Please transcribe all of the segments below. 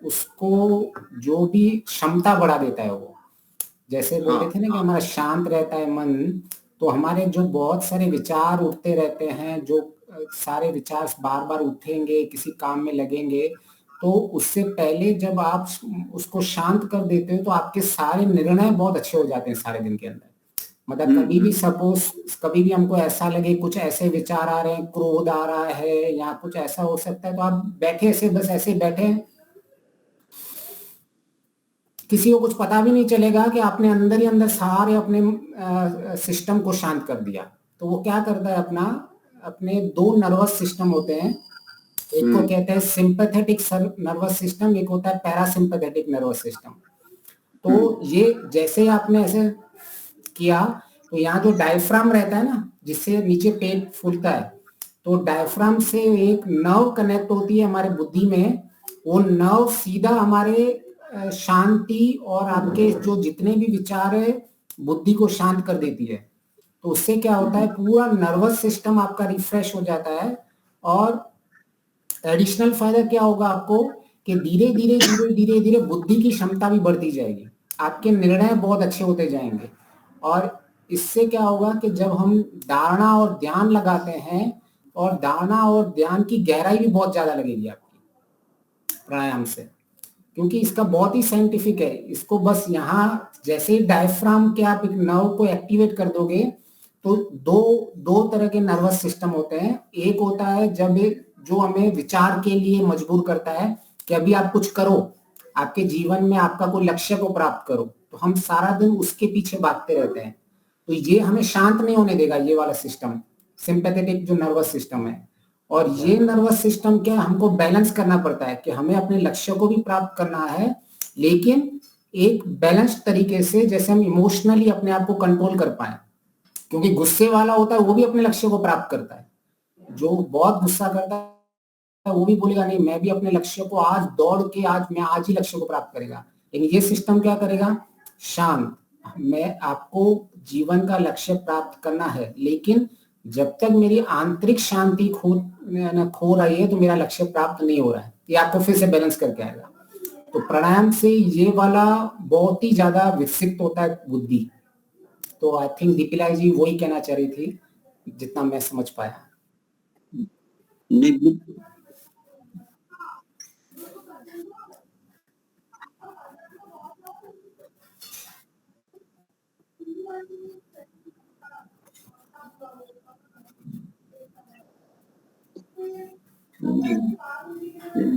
उसको जो भी क्षमता बढ़ा देता है वो। जैसे बोलते थे ना कि हमारा शांत रहता है मन, तो हमारे जो बहुत सारे विचार उठते रहते हैं, जो सारे विचार बार बार उठेंगे, किसी काम में लगेंगे, तो उससे पहले जब आप उसको शांत कर देते हो तो आपके सारे निर्णय बहुत अच्छे हो जाते हैं सारे दिन के अंदर। मतलब कभी भी सपोज कभी भी हमको ऐसा लगे, कुछ ऐसे विचार आ रहे हैं, क्रोध आ रहा है या कुछ ऐसा हो सकता है, तो आप बैठे ऐसे, बस ऐसे बैठे हैं, किसी को कुछ पता भी नहीं चलेगा कि आपने अंदर ही अंदर सारे अपने सिस्टम को शांत कर दिया। तो वो क्या करता है, अपने दो नर्वस सिस्टम होते हैं, एक को कहते हैं सिंपैथेटिक नर्वस सिस्टम, एक होता है पैरासिम्पैथेटिक नर्वस सिस्टम। तो ये जैसे आपने ऐसे किया, तो यहाँ जो डायफ्राम रहता है ना, जिससे नीचे पेट फूलता है, तो डायफ्राम से एक नर्व कनेक्ट होती है हमारे बुद्धि में। वो नर्व सीधा हमारे शांति और आपके जो जितने भी विचार है बुद्धि को शांत कर देती है। तो उससे क्या होता है, पूरा नर्वस सिस्टम आपका रिफ्रेश हो जाता है। और एडिशनल फायदा क्या होगा आपको, कि धीरे धीरे धीरे धीरे धीरे बुद्धि की क्षमता भी बढ़ती जाएगी, आपके निर्णय बहुत अच्छे होते जाएंगे। और इससे क्या होगा कि जब हम धारणा और ध्यान लगाते हैं, और धारणा और ध्यान की गहराई भी बहुत ज्यादा लगेगी आपकी प्राणायाम से, क्योंकि इसका बहुत ही साइंटिफिक है। इसको बस यहाँ जैसे ही डायफ्राम के आप एक नर्व को एक्टिवेट कर दोगे, तो दो दो तरह के नर्वस सिस्टम होते हैं। एक होता है जब जो हमें विचार के लिए मजबूर करता है कि अभी आप कुछ करो, आपके जीवन में आपका कोई लक्ष्य को प्राप्त करो, तो हम सारा दिन उसके पीछे भागते रहते हैं। तो ये हमें शांत नहीं होने देगा, ये वाला सिस्टम, सिंपैथेटिक जो नर्वस सिस्टम है। और ये नर्वस सिस्टम क्या, हमको बैलेंस करना पड़ता है कि हमें अपने लक्ष्य को भी प्राप्त करना है, लेकिन एक बैलेंस तरीके से, जैसे हम इमोशनली अपने आप को कंट्रोल कर पाए। क्योंकि गुस्से वाला होता है वो भी अपने लक्ष्य को प्राप्त करता है, जो बहुत गुस्सा करता है वो भी बोलेगा नहीं मैं भी अपने लक्ष्य को आज दौड़ के आज ही लक्ष्य को प्राप्त करेगा। लेकिन ये सिस्टम क्या करेगा, शांत, मैं आपको जीवन का लक्ष्य प्राप्त करना है, लेकिन जब तक मेरी आंतरिक शांति खो रही है तो मेरा लक्ष्य प्राप्त नहीं हो रहा है। ये आपको फिर से बैलेंस करके आएगा। तो प्राणायाम से ये वाला बहुत ही ज्यादा विकसित होता है बुद्धि। तो आई थिंक दीपिला जी वही कहना चाह रही थी, जितना मैं समझ पाया।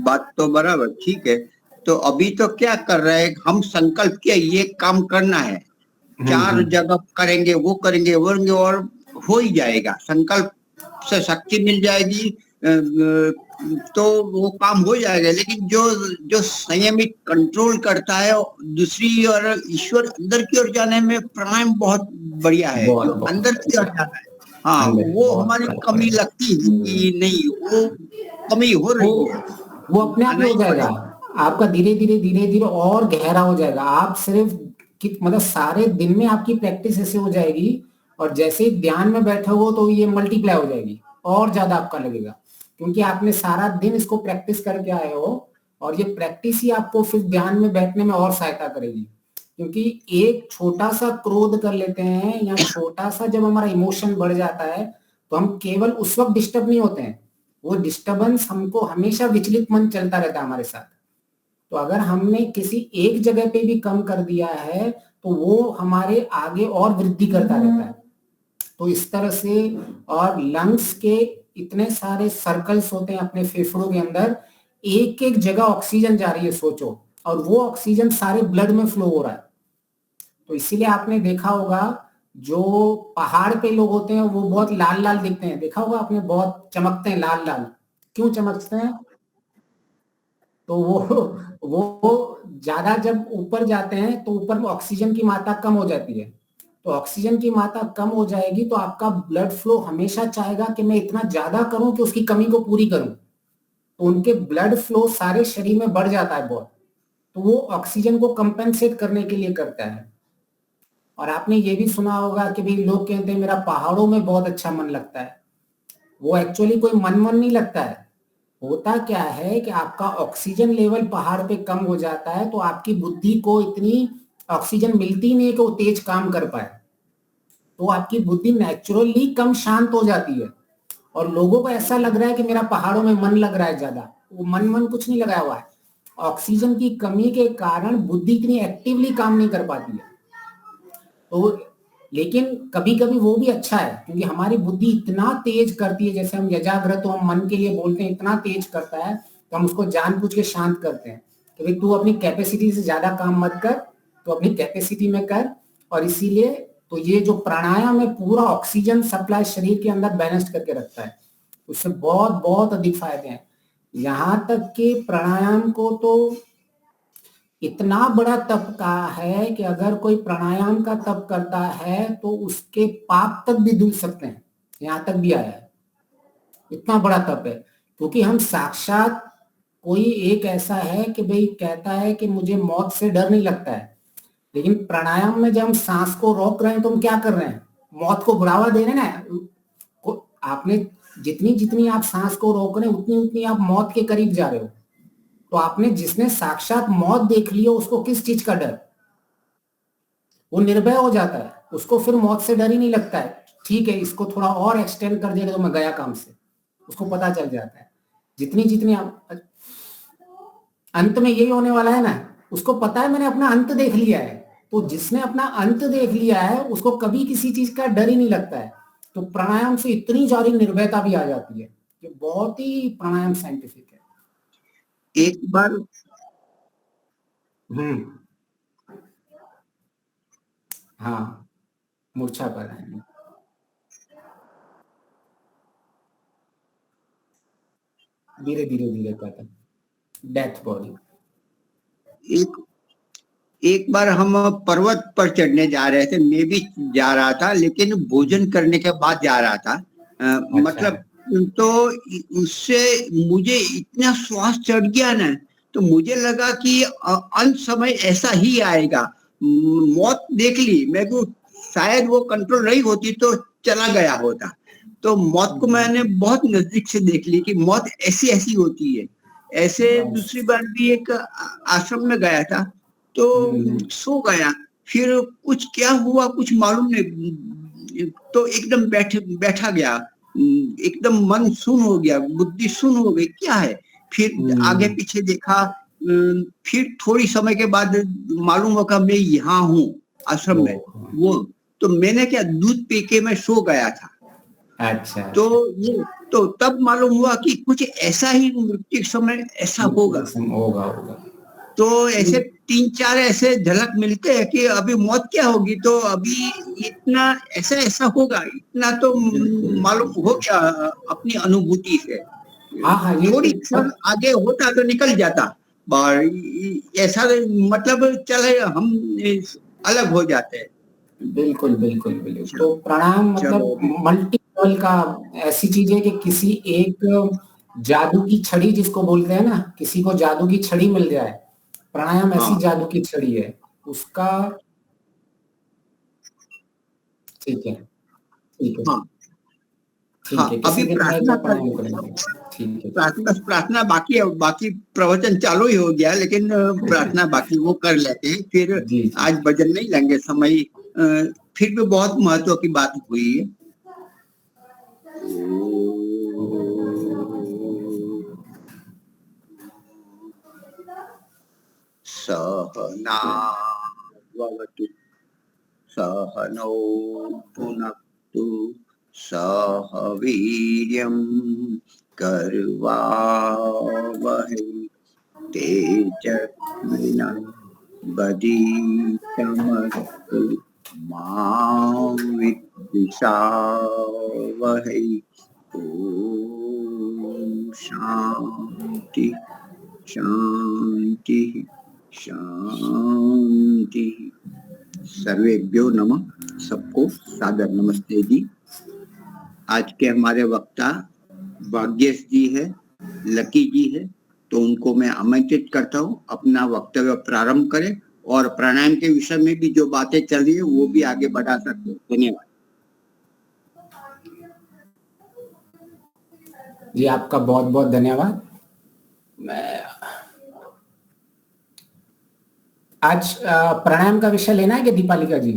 बात तो बराबर ठीक है। तो अभी तो क्या कर रहे हैं हम, संकल्प किया ये काम करना है, 4 जगह करेंगे, वो करेंगे और हो ही जाएगा, संकल्प से शक्ति मिल जाएगी, तो वो काम हो जाएगा। लेकिन जो संयमित कंट्रोल करता है दूसरी और ईश्वर अंदर की ओर जाने में, प्राणायाम बहुत बढ़िया है। जो अंदर की ओर जाना है, हाँ, वो हमारी कमी लगती है कि नहीं, वो कमी हो रही है, वो अपने आप ही हो जाएगा। आपका धीरे धीरे और गहरा हो जाएगा। आप सिर्फ मतलब सारे दिन में आपकी प्रैक्टिस ऐसे हो जाएगी, और जैसे ही ध्यान में बैठे हो तो ये मल्टीप्लाई हो जाएगी, और ज्यादा आपका लगेगा, क्योंकि आपने सारा दिन इसको प्रैक्टिस करके आए हो। और ये प्रैक्टिस ही आपको फिर ध्यान में बैठने में और सहायता करेगी। क्योंकि एक छोटा सा क्रोध कर लेते हैं, या छोटा सा जब हमारा इमोशन बढ़ जाता है, तो हम केवल उस वक्त डिस्टर्ब नहीं होते हैं, वो डिस्टर्बेंस हमको हमेशा विचलित मन चलता रहता है हमारे साथ। तो अगर हमने किसी एक जगह पे भी कम कर दिया है, तो वो हमारे आगे और वृद्धि करता रहता है। तो इस तरह से, और लंग्स के इतने सारे सर्कल्स होते हैं अपने फेफड़ों के अंदर, एक एक जगह ऑक्सीजन जा रही है सोचो, और वो ऑक्सीजन सारे ब्लड में फ्लो हो रहा है। तो इसीलिए आपने देखा होगा, जो पहाड़ पे लोग होते हैं वो बहुत लाल लाल दिखते हैं, देखा होगा आपने, बहुत चमकते हैं लाल लाल। क्यों चमकते हैं? तो वो ज्यादा जब ऊपर जाते हैं तो ऊपर में ऑक्सीजन की मात्रा कम हो जाती है। तो ऑक्सीजन की मात्रा कम हो जाएगी तो आपका ब्लड फ्लो हमेशा चाहेगा कि मैं इतना ज्यादा करूं कि उसकी कमी को पूरी करूं। तो उनके ब्लड फ्लो सारे शरीर में बढ़ जाता है बहुत, तो वो ऑक्सीजन को कंपेंसेट करने के लिए करता है। और आपने ये भी सुना होगा कि भाई लोग कहते हैं मेरा पहाड़ों में बहुत अच्छा मन लगता है। वो एक्चुअली कोई मन नहीं लगता है, होता क्या है कि आपका ऑक्सीजन लेवल पहाड़ पे कम हो जाता है, तो आपकी बुद्धि को इतनी ऑक्सीजन मिलती नहीं है कि वो तेज काम कर पाए, तो आपकी बुद्धि नेचुरली कम शांत हो जाती है। और लोगों को ऐसा लग रहा है कि मेरा पहाड़ों में मन लग रहा है ज्यादा, वो मन कुछ नहीं लगाया हुआ है। ऑक्सीजन की कमी के कारण बुद्धि इतनी एक्टिवली काम नहीं कर पाती है। तो लेकिन कभी कभी वो भी अच्छा है, क्योंकि हमारी बुद्धि इतना तेज करती है, जैसे हम यजाग्रत तो हम मन के लिए बोलते हैं, इतना तेज करता है, तो हम उसको जानबूझ के शांत करते हैं कि भाई तू अपनी कैपेसिटी से ज्यादा काम मत कर, तो अपनी कैपेसिटी में कर। और इसीलिए तो ये जो प्राणायाम है पूरा ऑक्सीजन सप्लाई शरीर के अंदर बैलेंस करके रखता है, उससे बहुत बहुत अधिक फायदे हैं। यहाँ तक कि प्राणायाम को तो इतना बड़ा तप का है कि अगर कोई प्राणायाम का तप करता है तो उसके पाप तक भी धुल सकते हैं, यहाँ तक भी आया है, इतना बड़ा तप है। क्योंकि हम साक्षात, कोई एक ऐसा है कि भाई कहता है कि मुझे मौत से डर नहीं लगता है, लेकिन प्राणायाम में जब हम सांस को रोक रहे हैं तो हम क्या कर रहे हैं, मौत को बढ़ावा दे रहे हैं ना। आपने जितनी जितनी आप सांस को रोक रहे हैं उतनी उतनी आप मौत के करीब जा रहे हो। तो आपने जिसने साक्षात मौत देख ली हो उसको किस चीज का डर, वो निर्भय हो जाता है, उसको फिर मौत से डर ही नहीं लगता है। ठीक है, इसको थोड़ा और एक्सटेंड कर देगा तो मैं गया काम से, उसको पता चल जाता है। जितनी जितनी आप अंत में यही होने वाला है ना, उसको पता है मैंने अपना अंत देख लिया है। तो जिसने अपना अंत देख लिया है उसको कभी किसी चीज का डर ही नहीं लगता है। तो प्राणायाम से इतनी सारी निर्भयता भी आ जाती है, ये बहुत ही प्राणायाम साइंटिफिक है। एक बार हाँ, मूर्छा पर है, धीरे धीरे धीरे करता, डेथ बॉडी। एक एक बार हम पर्वत पर चढ़ने जा रहे थे, मैं भी जा रहा था, लेकिन भोजन करने के बाद जा रहा था। अच्छा मतलब तो उससे मुझे इतना श्वास चढ़ गया ना, तो मुझे लगा कि अंत समय ऐसा ही आएगा। मौत देख ली मैं को, शायद वो कंट्रोल नहीं होती तो चला गया होता। तो मौत को मैंने बहुत नजदीक से देख ली कि मौत ऐसी ऐसी होती है। ऐसे बस। दूसरी बार भी एक आश्रम में गया था, तो सो गया। फिर कुछ क्या हुआ कुछ मालूम नहीं, तो एकदम बैठा गया, एकदम मन सुन हो गया, बुद्धि सुन हो गई, क्या है। फिर आगे पीछे देखा, फिर थोड़ी समय के बाद मालूम होगा मैं यहाँ हूँ आश्रम में। वो तो मैंने क्या दूध पी के मैं सो गया था। अच्छा तो ये तो तब मालूम हुआ कि कुछ ऐसा ही मृत्यु समय ऐसा होगा। होगा होगा। तो ऐसे 3-4 ऐसे झलक मिलते हैं कि अभी मौत क्या होगी, तो अभी इतना ऐसा ऐसा होगा, इतना तो मालूम हो गया अपनी अनुभूति से। हाँ हाँ, थोड़ी ये क्षण आगे होता तो निकल जाता, पर ऐसा मतलब चले हम अलग हो जाते हैं। बिल्कुल बिल्कुल बिल्कुल। तो प्राणायाम चलो मतलब मल्टी लेवल का ऐसी चीज है कि किसी एक जादू की छड़ी जिसको बोलते हैं ना, किसी को जादू की छड़ी मिल जाए, प्राणायाम ऐसी हाँ जादू की छड़ी है उसका। ठीक है ठीक है हाँ हाँ। ठीक है, अभी किसी दिन मैं एक प्रार्थना बार कर प्राणायाम लेते हैं। करेंगे। ठीक है ठीक प्रार्थना प्रार्थना बाकी है, बाकी प्रवचन चालू ही हो गया, लेकिन प्रार्थना बाकी वो कर लेते हैं फिर। है। जी जी आज भजन नहीं लेंगे समय, फिर भी बहुत महत्व की बात हुई है। सहना भवतु, सहनौ भुनक्तु, सह वीर्यं करवावहै, तेजस्विनावधीतमस्तु मा विद्विषावहै। ओम शांति शांति शांति। सर्वेभ्यो नमः। सबको सादर नमस्ते जी। आज के हमारे वक्ता भाग्येश जी है, लकी जी है, तो उनको मैं आमंत्रित करता हूँ अपना वक्तव्य प्रारंभ करें, और प्राणायाम के विषय में भी जो बातें चल रही है वो भी आगे बढ़ा सकते हैं। धन्यवाद जी, आपका बहुत बहुत धन्यवाद। आज प्राणायाम का विषय लेना है क्या दीपालिका जी?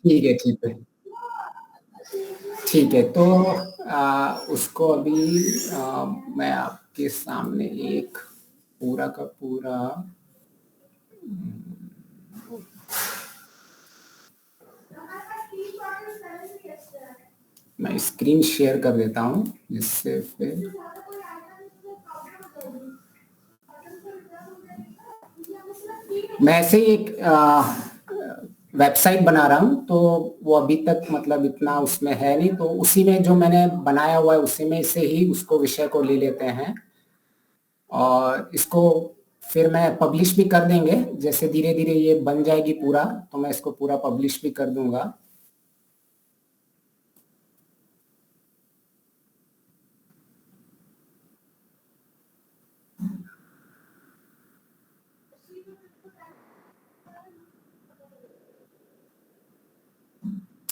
ठीक है, ठीक है। ठीक है, तो उसको अभी मैं आपके सामने एक पूरा का पूरा मैं स्क्रीन शेयर कर देता हूं, जिससे फिर मैं ऐसे ही एक वेबसाइट बना रहा हूं, तो वो अभी तक मतलब इतना उसमें है नहीं, तो उसी में जो मैंने बनाया हुआ है उसी में से ही उसको विषय को ले लेते हैं और इसको फिर मैं पब्लिश भी कर देंगे। जैसे धीरे धीरे ये बन जाएगी पूरा, तो मैं इसको पूरा पब्लिश भी कर दूंगा।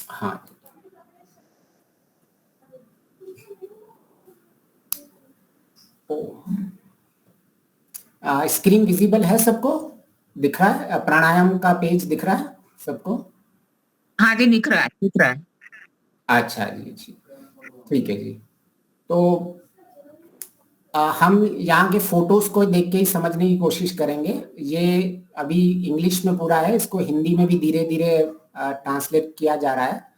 हाँ, स्क्रीन विजिबल है सबको? दिख रहा है? प्राणायाम का पेज दिख रहा है सबको? हाँ जी, दिख रहा है, दिख रहा है। अच्छा जी, जी, ठीक है जी। तो हम यहाँ के फोटोज को देख के ही समझने की कोशिश करेंगे। ये अभी इंग्लिश में पूरा है, इसको हिंदी में भी धीरे धीरे ट्रांसलेट किया जा रहा है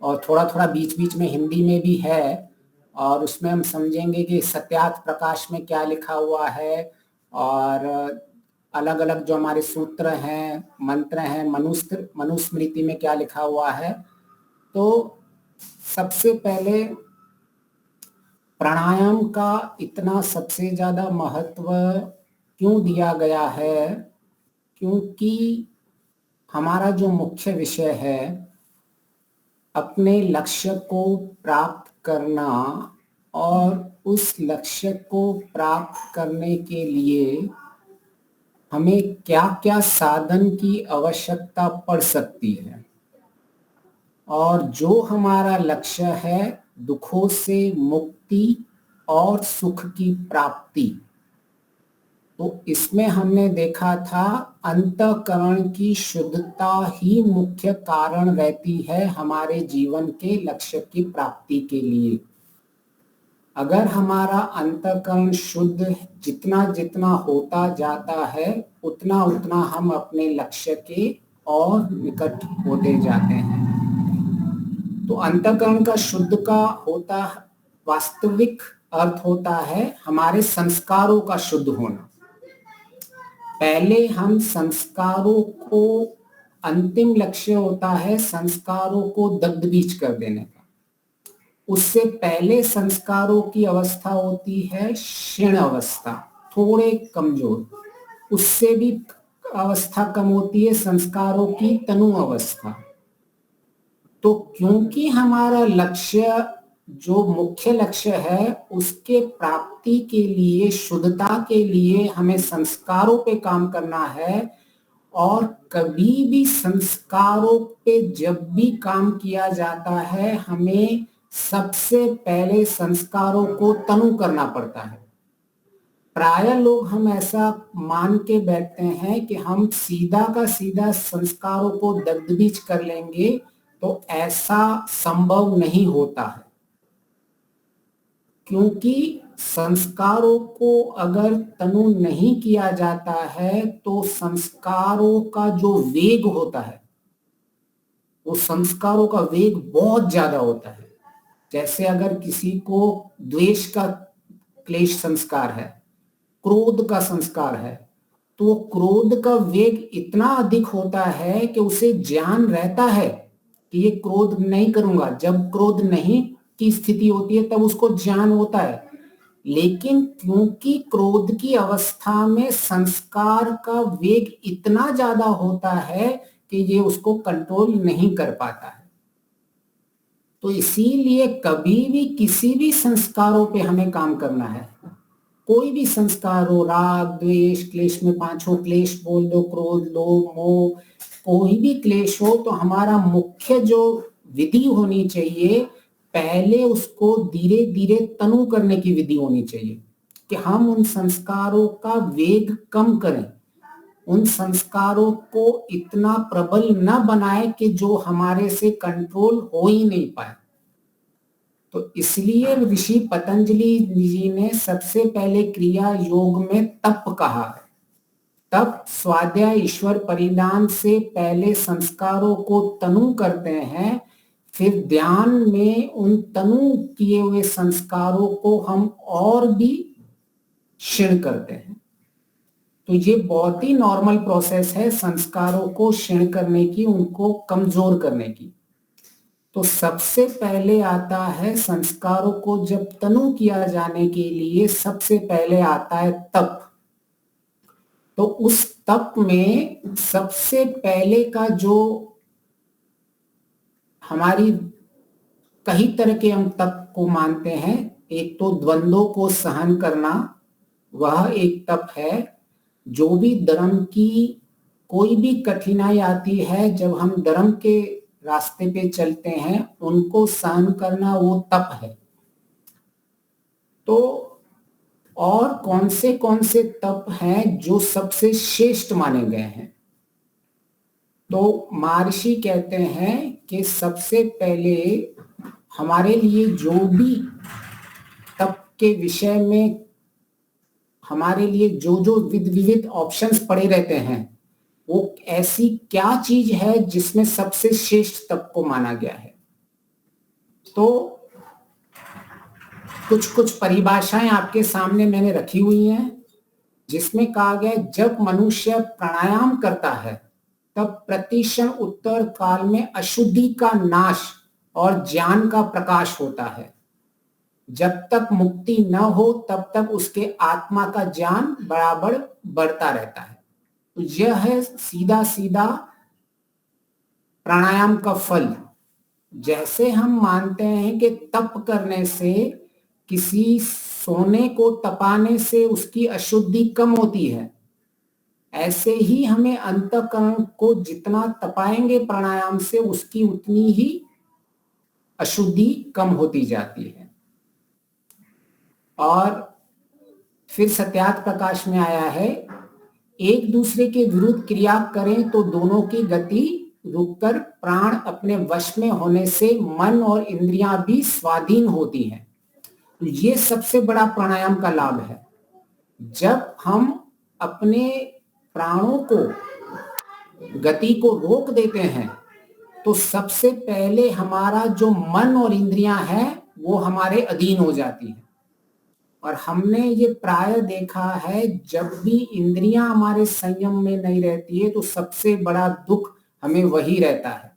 और थोड़ा थोड़ा बीच बीच में हिंदी में भी है, और उसमें हम समझेंगे कि सत्यार्थ प्रकाश में क्या लिखा हुआ है और अलग अलग जो हमारे सूत्र हैं, मंत्र हैं, मनुस्मृति में क्या लिखा हुआ है। तो सबसे पहले प्राणायाम का इतना सबसे ज्यादा महत्व क्यों दिया गया है? क्योंकि हमारा जो मुख्य विषय है अपने लक्ष्य को प्राप्त करना, और उस लक्ष्य को प्राप्त करने के लिए हमें क्या क्या साधन की आवश्यकता पड़ सकती है, और जो हमारा लक्ष्य है दुखों से मुक्ति और सुख की प्राप्ति। तो इसमें हमने देखा था अंतःकरण की शुद्धता ही मुख्य कारण रहती है हमारे जीवन के लक्ष्य की प्राप्ति के लिए। अगर हमारा अंतःकरण शुद्ध जितना जितना होता जाता है उतना उतना हम अपने लक्ष्य के और निकट होते जाते हैं। तो अंतःकरण का शुद्ध का होता वास्तविक अर्थ होता है हमारे संस्कारों का शुद्ध होना। पहले हम संस्कारों को, अंतिम लक्ष्य होता है संस्कारों को दग्ध बीज कर देने का। उससे पहले संस्कारों की अवस्था होती है क्षीण अवस्था, थोड़े कमजोर। उससे भी अवस्था कम होती है संस्कारों की तनु अवस्था। तो क्योंकि हमारा लक्ष्य जो मुख्य लक्ष्य है उसके प्राप्ति के लिए, शुद्धता के लिए हमें संस्कारों पे काम करना है, और कभी भी संस्कारों पे जब भी काम किया जाता है हमें सबसे पहले संस्कारों को तनु करना पड़ता है। प्राय लोग हम ऐसा मान के बैठते हैं कि हम सीधा का सीधा संस्कारों को दग्धबीज कर लेंगे, तो ऐसा संभव नहीं होता है। क्योंकि संस्कारों को अगर तनु नहीं किया जाता है तो संस्कारों का जो वेग होता है वो संस्कारों का वेग बहुत ज्यादा होता है। जैसे अगर किसी को द्वेष का क्लेश संस्कार है, क्रोध का संस्कार है, तो क्रोध का वेग इतना अधिक होता है कि उसे ज्ञान रहता है कि ये क्रोध नहीं करूंगा। जब क्रोध नहीं की स्थिति होती है तब उसको ज्ञान होता है, लेकिन क्योंकि क्रोध की अवस्था में संस्कार का वेग इतना ज्यादा होता है कि ये उसको कंट्रोल नहीं कर पाता है। तो इसीलिए कभी भी किसी भी संस्कारों पे हमें काम करना है। कोई भी संस्कार हो, राग द्वेष क्लेश में पांचों क्लेश बोल दो, क्रोध लोभ मोह, कोई भी क्लेश हो, तो हमारा मुख्य जो विधि होनी चाहिए, पहले उसको धीरे धीरे तनु करने की विधि होनी चाहिए। कि हम उन संस्कारों का वेग कम करें, उन संस्कारों को इतना प्रबल न बनाए कि जो हमारे से कंट्रोल हो ही नहीं पाए। तो इसलिए ऋषि पतंजलि जी ने सबसे पहले क्रिया योग में तप कहा है। तप स्वाध्याय ईश्वर परिधान से पहले संस्कारों को तनु करते हैं, फिर ध्यान में उन तनु किए हुए संस्कारों को हम और भी क्षीण करते हैं। तो ये बहुत ही नॉर्मल प्रोसेस है संस्कारों को क्षीण करने की, उनको कमजोर करने की। तो सबसे पहले आता है संस्कारों को जब तनु किया जाने के लिए सबसे पहले आता है तप। तो उस तप में सबसे पहले का जो हमारी कई तरह के हम तप को मानते हैं, एक तो द्वंद्वों को सहन करना, वह एक तप है। जो भी धर्म की कोई भी कठिनाई आती है, जब हम धर्म के रास्ते पे चलते हैं, उनको सहन करना वो तप है। तो और कौन से तप हैं जो सबसे श्रेष्ठ माने गए हैं? तो महर्षि कहते हैं कि सबसे पहले हमारे लिए जो भी तप के विषय में हमारे लिए जो विविध ऑप्शंस पड़े रहते हैं, वो ऐसी क्या चीज है जिसमें सबसे श्रेष्ठ तप को माना गया है? तो कुछ परिभाषाएं आपके सामने मैंने रखी हुई हैं, जिसमें कहा गया है जब मनुष्य प्राणायाम करता है तब प्रतिक्षण उत्तर काल में अशुद्धि का नाश और ज्ञान का प्रकाश होता है। जब तक मुक्ति न हो तब तक उसके आत्मा का ज्ञान बराबर बढ़ता रहता है। तो यह है सीधा सीधा प्राणायाम का फल। जैसे हम मानते हैं कि तप करने से, किसी सोने को तपाने से उसकी अशुद्धि कम होती है, ऐसे ही हमें अंतःकरण को जितना तपाएंगे प्राणायाम से, उसकी उतनी ही अशुद्धि कम होती जाती है। और फिर सत्यार्थ प्रकाश में आया है, एक दूसरे के विरुद्ध क्रिया करें तो दोनों की गति रुककर प्राण अपने वश में होने से मन और इंद्रियां भी स्वाधीन होती हैं। तो ये सबसे बड़ा प्राणायाम का लाभ है। जब हम अपने प्राणों को, गति को रोक देते हैं, तो सबसे पहले हमारा जो मन और इंद्रियां हैं वो हमारे अधीन हो जाती हैं। और हमने ये प्राय देखा है, जब भी इंद्रियां हमारे संयम में नहीं रहती है तो सबसे बड़ा दुख हमें वही रहता है।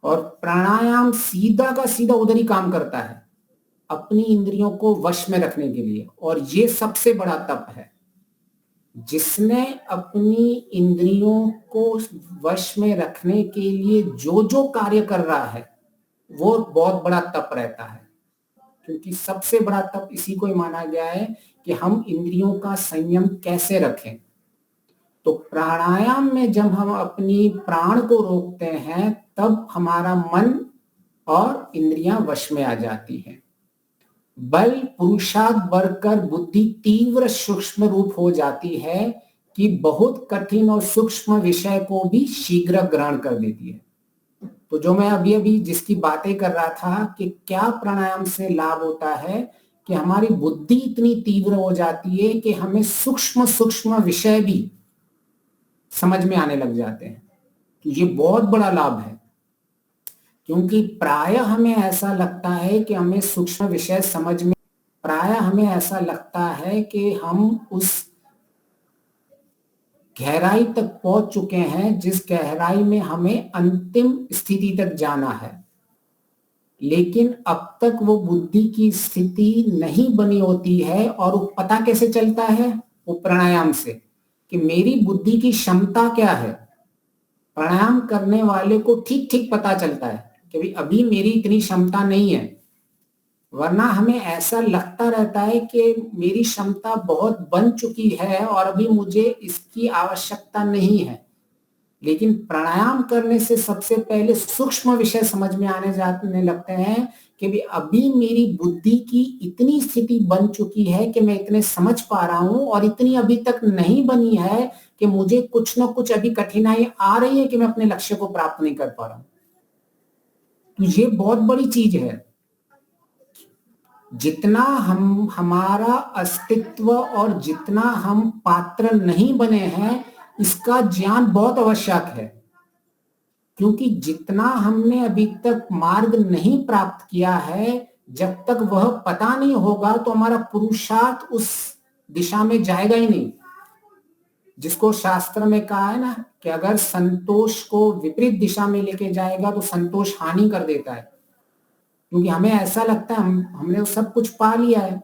और प्राणायाम सीधा का सीधा उधर ही काम करता है, अपनी इंद्रियों को वश में रखने के लिए। और ये सबसे बड़ा तप है। जिसने अपनी इंद्रियों को वश में रखने के लिए जो कार्य कर रहा है, वो बहुत बड़ा तप रहता है। क्योंकि सबसे बड़ा तप इसी को ही माना गया है कि हम इंद्रियों का संयम कैसे रखें। तो प्राणायाम में जब हम अपनी प्राण को रोकते हैं, तब हमारा मन और इंद्रियां वश में आ जाती हैं। बल पुरुषार्थ बढ़कर बुद्धि तीव्र सूक्ष्म रूप हो जाती है कि बहुत कठिन और सूक्ष्म विषय को भी शीघ्र ग्रहण कर देती है। तो जो मैं अभी जिसकी बातें कर रहा था कि क्या प्राणायाम से लाभ होता है, कि हमारी बुद्धि इतनी तीव्र हो जाती है कि हमें सूक्ष्म सूक्ष्म विषय भी समझ में आने लग जाते हैं। तो ये बहुत बड़ा लाभ है, क्योंकि प्राय हमें ऐसा लगता है कि हमें सूक्ष्म विषय समझ में, प्राय हमें ऐसा लगता है कि हम उस गहराई तक पहुंच चुके हैं जिस गहराई में हमें अंतिम स्थिति तक जाना है। लेकिन अब तक वो बुद्धि की स्थिति नहीं बनी होती है। और वो पता कैसे चलता है? वो प्राणायाम से, कि मेरी बुद्धि की क्षमता क्या है। प्राणायाम करने वाले को ठीक ठीक पता चलता है कि भाई अभी मेरी इतनी क्षमता नहीं है। वरना हमें ऐसा लगता रहता है कि मेरी क्षमता बहुत बन चुकी है और अभी मुझे इसकी आवश्यकता नहीं है। लेकिन प्राणायाम करने से सबसे पहले सूक्ष्म विषय समझ में आने जाने लगते हैं कि भी अभी मेरी बुद्धि की इतनी स्थिति बन चुकी है कि मैं इतने समझ पा रहा हूं, और इतनी अभी तक नहीं बनी है कि मुझे कुछ ना कुछ अभी कठिनाई आ रही है कि मैं अपने लक्ष्य को प्राप्त नहीं कर पा रहा हूं। तो ये बहुत बड़ी चीज है। जितना हम हमारा अस्तित्व और जितना हम पात्र नहीं बने हैं, इसका ज्ञान बहुत आवश्यक है, क्योंकि जितना हमने अभी तक मार्ग नहीं प्राप्त किया है, जब तक वह पता नहीं होगा तो हमारा पुरुषार्थ उस दिशा में जाएगा ही नहीं। जिसको शास्त्र में कहा है ना कि अगर संतोष को विपरीत दिशा में लेके जाएगा तो संतोष हानि कर देता है, क्योंकि हमें ऐसा लगता है हमने सब कुछ पा लिया है।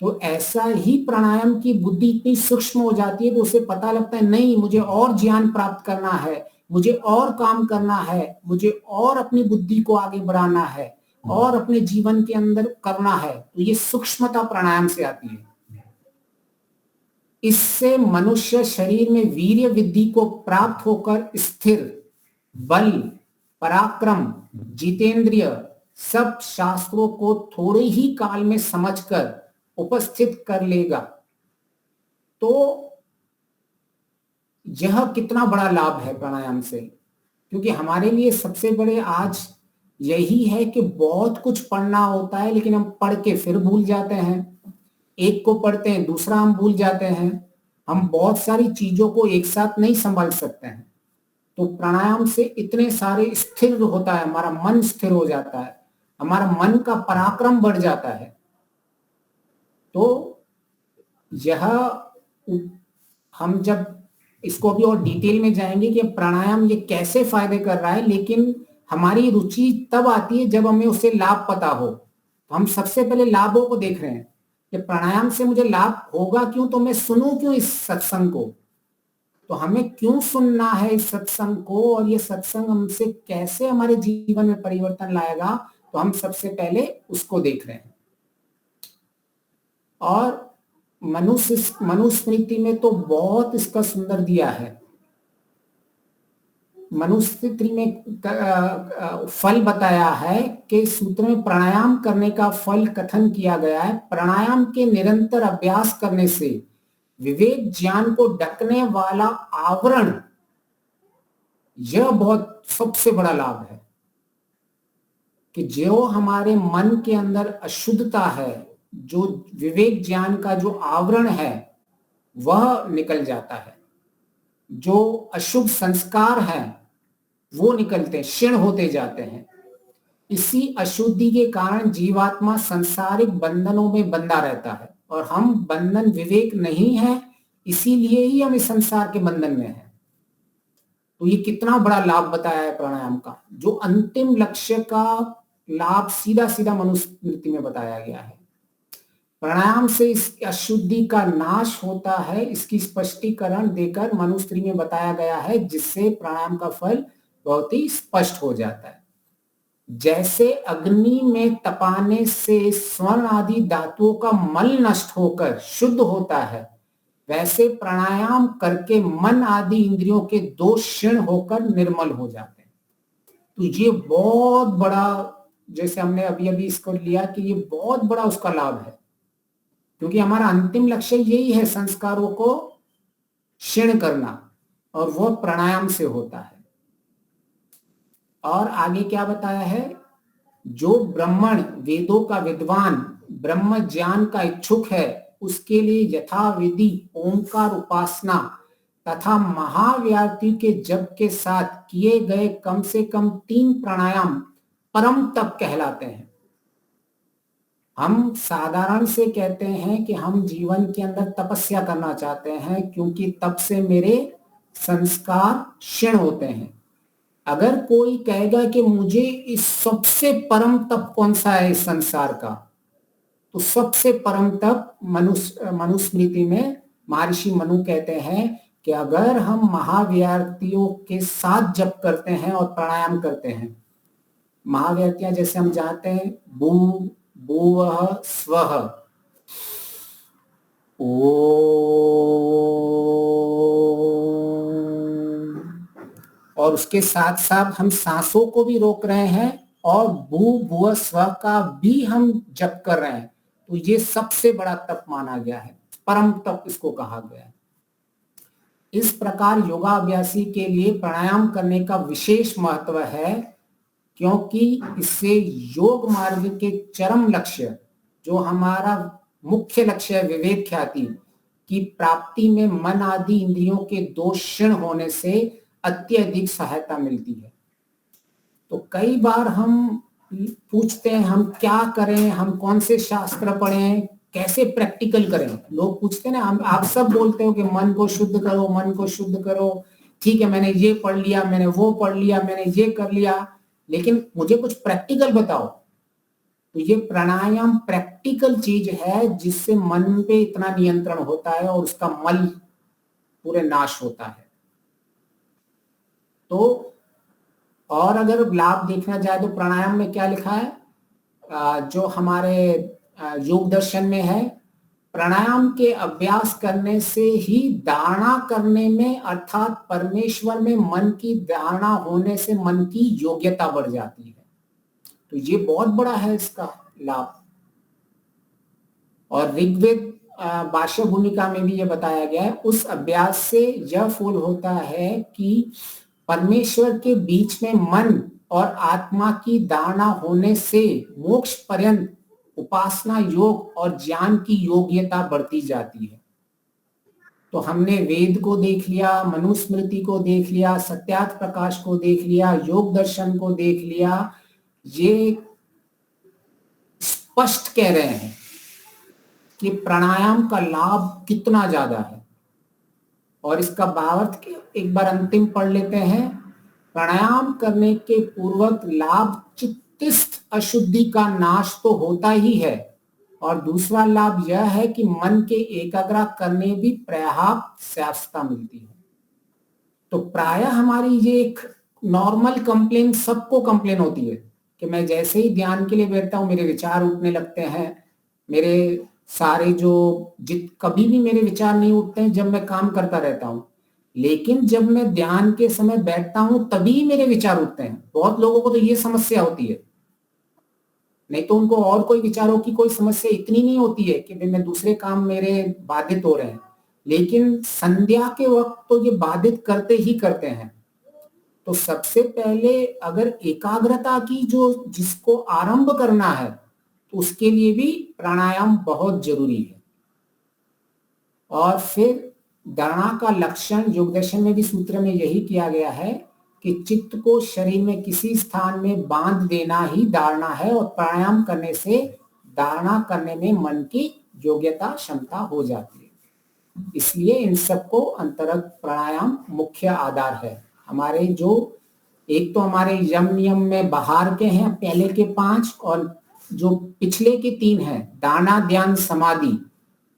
तो ऐसा ही प्राणायाम की बुद्धि इतनी सूक्ष्म हो जाती है तो उसे पता लगता है नहीं, मुझे और ज्ञान प्राप्त करना है, मुझे और काम करना है, मुझे और अपनी बुद्धि को आगे बढ़ाना है और अपने जीवन के अंदर करना है। तो ये सूक्ष्मता प्राणायाम से आती है। इससे मनुष्य शरीर में वीर्य वृद्धि को प्राप्त होकर स्थिर, बल, पराक्रम, जितेंद्रिय सब शास्त्रों को थोड़े ही काल में समझकर उपस्थित कर लेगा। तो यह कितना बड़ा लाभ है प्राणायाम से, क्योंकि हमारे लिए सबसे बड़े आज यही है कि बहुत कुछ पढ़ना होता है लेकिन हम पढ़ के फिर भूल जाते हैं, एक को पढ़ते हैं दूसरा हम भूल जाते हैं, हम बहुत सारी चीजों को एक साथ नहीं संभाल सकते हैं। तो प्राणायाम से इतने सारे स्थिर होता है, हमारा मन स्थिर हो जाता है, हमारा मन का पराक्रम बढ़ जाता है। तो यह हम जब इसको भी और डिटेल में जाएंगे कि प्राणायाम ये कैसे फायदे कर रहा है, लेकिन हमारी रुचि तब आती है जब हमें उससे लाभ पता हो। तो हम सबसे पहले लाभों को देख रहे हैं कि प्राणायाम से मुझे लाभ होगा क्यों, तो मैं सुनूं क्यों इस सत्संग को, तो हमें क्यों सुनना है इस सत्संग को, और ये सत्संग हमसे कैसे हमारे जीवन में परिवर्तन लाएगा, तो हम सबसे पहले उसको देख रहे हैं। और मनुस्मृति में तो बहुत इसका सुंदर दिया है। मनुस्मृति में फल बताया है कि सूत्र में प्राणायाम करने का फल कथन किया गया है। प्राणायाम के निरंतर अभ्यास करने से विवेक ज्ञान को ढकने वाला आवरण, यह बहुत सबसे बड़ा लाभ है कि जो हमारे मन के अंदर अशुद्धता है, जो विवेक ज्ञान का जो आवरण है वह निकल जाता है, जो अशुभ संस्कार है वो निकलते हैं, क्षीण होते जाते हैं। इसी अशुद्धि के कारण जीवात्मा सांसारिक बंधनों में बंधा रहता है, और हम बंधन विवेक नहीं है, इसीलिए ही हम इस संसार के बंधन में हैं। तो ये कितना बड़ा लाभ बताया है प्राणायाम का, जो अंतिम लक्ष्य का लाभ सीधा सीधा मनुस्मृति में बताया गया है। प्राणायाम से इस अशुद्धि का नाश होता है, इसकी स्पष्टीकरण देकर मनुस्मृति में बताया गया है, जिससे प्राणायाम का फल बहुत ही स्पष्ट हो जाता है। जैसे अग्नि में तपाने से स्वर्ण आदि धातुओं का मल नष्ट होकर शुद्ध होता है, वैसे प्राणायाम करके मन आदि इंद्रियों के दोष क्षीण होकर निर्मल हो जाते हैं। तो ये बहुत बड़ा, जैसे हमने अभी अभी इसको लिया कि ये बहुत बड़ा उसका लाभ है, क्योंकि हमारा अंतिम लक्ष्य यही है संस्कारों को क्षीण करना, और वह प्राणायाम से होता है। और आगे क्या बताया है, जो ब्राह्मण वेदों का विद्वान ब्रह्म ज्ञान का इच्छुक है, उसके लिए यथाविधि ओंकार उपासना तथा महाव्याधि के जप के साथ किए गए कम से कम 3 प्राणायाम परम तप कहलाते हैं। हम साधारण से कहते हैं कि हम जीवन के अंदर तपस्या करना चाहते हैं, क्योंकि तप से मेरे संस्कार क्षीण होते हैं। अगर कोई कहेगा कि मुझे इस सबसे परम तप कौन सा है इस संसार का, तो सबसे परम तप मनुस्मृति में महर्षि मनु कहते हैं कि अगर हम महाव्यार्तियों के साथ जप करते हैं और प्राणायाम करते हैं, महाव्यार्तियां जैसे हम जानते हैं भू भूवः स्वः, ओम, और उसके साथ साथ हम सांसों को भी रोक रहे हैं और भू भुव स्व का भी हम जप कर रहे हैं, तो ये सबसे बड़ा तप माना गया है, परम तप इसको कहा गया है। इस प्रकार योगाभ्यासी के लिए प्राणायाम करने का विशेष महत्व है, क्योंकि इससे योग मार्ग के चरम लक्ष्य, जो हमारा मुख्य लक्ष्य है विवेक ख्याति की प्राप्ति में, मन आदि इंद्रियों के दोष क्षीण होने से अत्यधिक सहायता मिलती है। तो कई बार हम पूछते हैं हम क्या करें, हम कौन से शास्त्र पढ़ें, कैसे प्रैक्टिकल करें। लोग पूछते हैं ना, आप सब बोलते हो कि मन को शुद्ध करो, मन को शुद्ध करो, ठीक है मैंने ये पढ़ लिया, मैंने वो पढ़ लिया, मैंने ये कर लिया, लेकिन मुझे कुछ प्रैक्टिकल बताओ। तो ये प्राणायाम प्रैक्टिकल चीज है जिससे मन पे इतना नियंत्रण होता है और उसका मल पूरे नाश होता है। तो और अगर लाभ देखना जाए तो प्राणायाम में क्या लिखा है, जो हमारे योग दर्शन में है, प्राणायाम के अभ्यास करने से ही धारणा करने में, अर्थात परमेश्वर में मन की धारणा होने से मन की योग्यता बढ़ जाती है। तो ये बहुत बड़ा है इसका लाभ। और ऋग्वेद भाष्य भूमिका में भी ये बताया गया है, उस अभ्यास से यह फल होता है कि परमेश्वर के बीच में मन और आत्मा की धारणा होने से मोक्ष पर्यंत उपासना योग और ज्ञान की योग्यता बढ़ती जाती है। तो हमने वेद को देख लिया, मनुस्मृति को देख लिया, सत्यार्थ प्रकाश को देख लिया, योग दर्शन को देख लिया, ये स्पष्ट कह रहे हैं कि प्राणायाम का लाभ कितना ज्यादा है। और इसका भावार्थ एक बार अंतिम पढ़ लेते हैं। प्राणायाम करने के पूर्वक लाभ चित्तस्थ अशुद्धि का नाश तो होता ही है, और दूसरा लाभ यह है कि मन के एकाग्र करने भी पर्याप्त स्यास्ता मिलती है। तो प्रायः हमारी ये एक नॉर्मल कंप्लेन, सबको कंप्लेन होती है कि मैं जैसे ही ध्यान के लिए बैठता हूँ मेरे विचार उठने लगते हैं, मेरे सारे कभी भी मेरे विचार नहीं उठते हैं जब मैं काम करता रहता हूँ, लेकिन जब मैं ध्यान के समय बैठता हूं तभी मेरे विचार उठते हैं। बहुत लोगों को तो ये समस्या होती है, नहीं तो उनको और कोई विचारों की कोई समस्या इतनी नहीं होती है कि मैं दूसरे काम मेरे बाधित हो रहे हैं, लेकिन संध्या के वक्त तो ये बाधित करते ही करते हैं। तो सबसे पहले अगर एकाग्रता की जिसको आरंभ करना है तो उसके लिए भी प्राणायाम बहुत जरूरी है। और फिर धारणा का लक्षण योग दर्शन में भी सूत्र में यही किया गया है कि चित्त को शरीर में किसी स्थान में बांध देना ही धारणा है, और प्राणायाम करने से धारणा करने में मन की योग्यता क्षमता हो जाती है। इसलिए इन सबको अंतरंग प्राणायाम मुख्य आधार है। हमारे एक तो हमारे यम नियम में बाहर के हैं पहले के 5, और जो पिछले के 3 हैं धारणा ध्यान समाधि,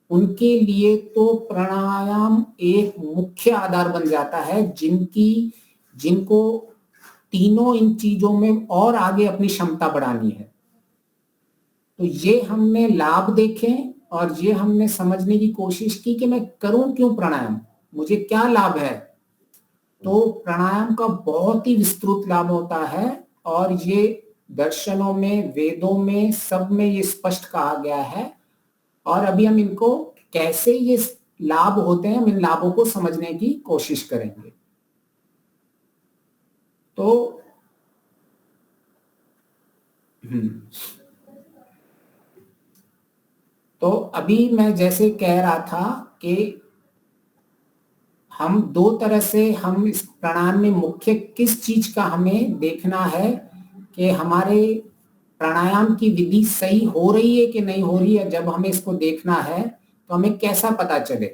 उनके लिए तो प्राणायाम एक मुख्य आधार बन जाता है, जिनको तीनों इन चीजों में और आगे अपनी क्षमता बढ़ानी है। तो ये हमने लाभ देखे और ये हमने समझने की कोशिश की कि मैं करूं क्यों प्राणायाम, मुझे क्या लाभ है। तो प्राणायाम का बहुत ही विस्तृत लाभ होता है, और ये दर्शनों में, वेदों में, सब में ये स्पष्ट कहा गया है। और अभी हम इनको कैसे ये लाभ होते हैं, हम इन लाभों को समझने की कोशिश करेंगे। तो अभी मैं जैसे कह रहा था कि हम 2 तरह से हम इस प्राणायाम में मुख्य किस चीज का हमें देखना है कि हमारे प्राणायाम की विधि सही हो रही है कि नहीं हो रही है। जब हमें इसको देखना है तो हमें कैसा पता चले,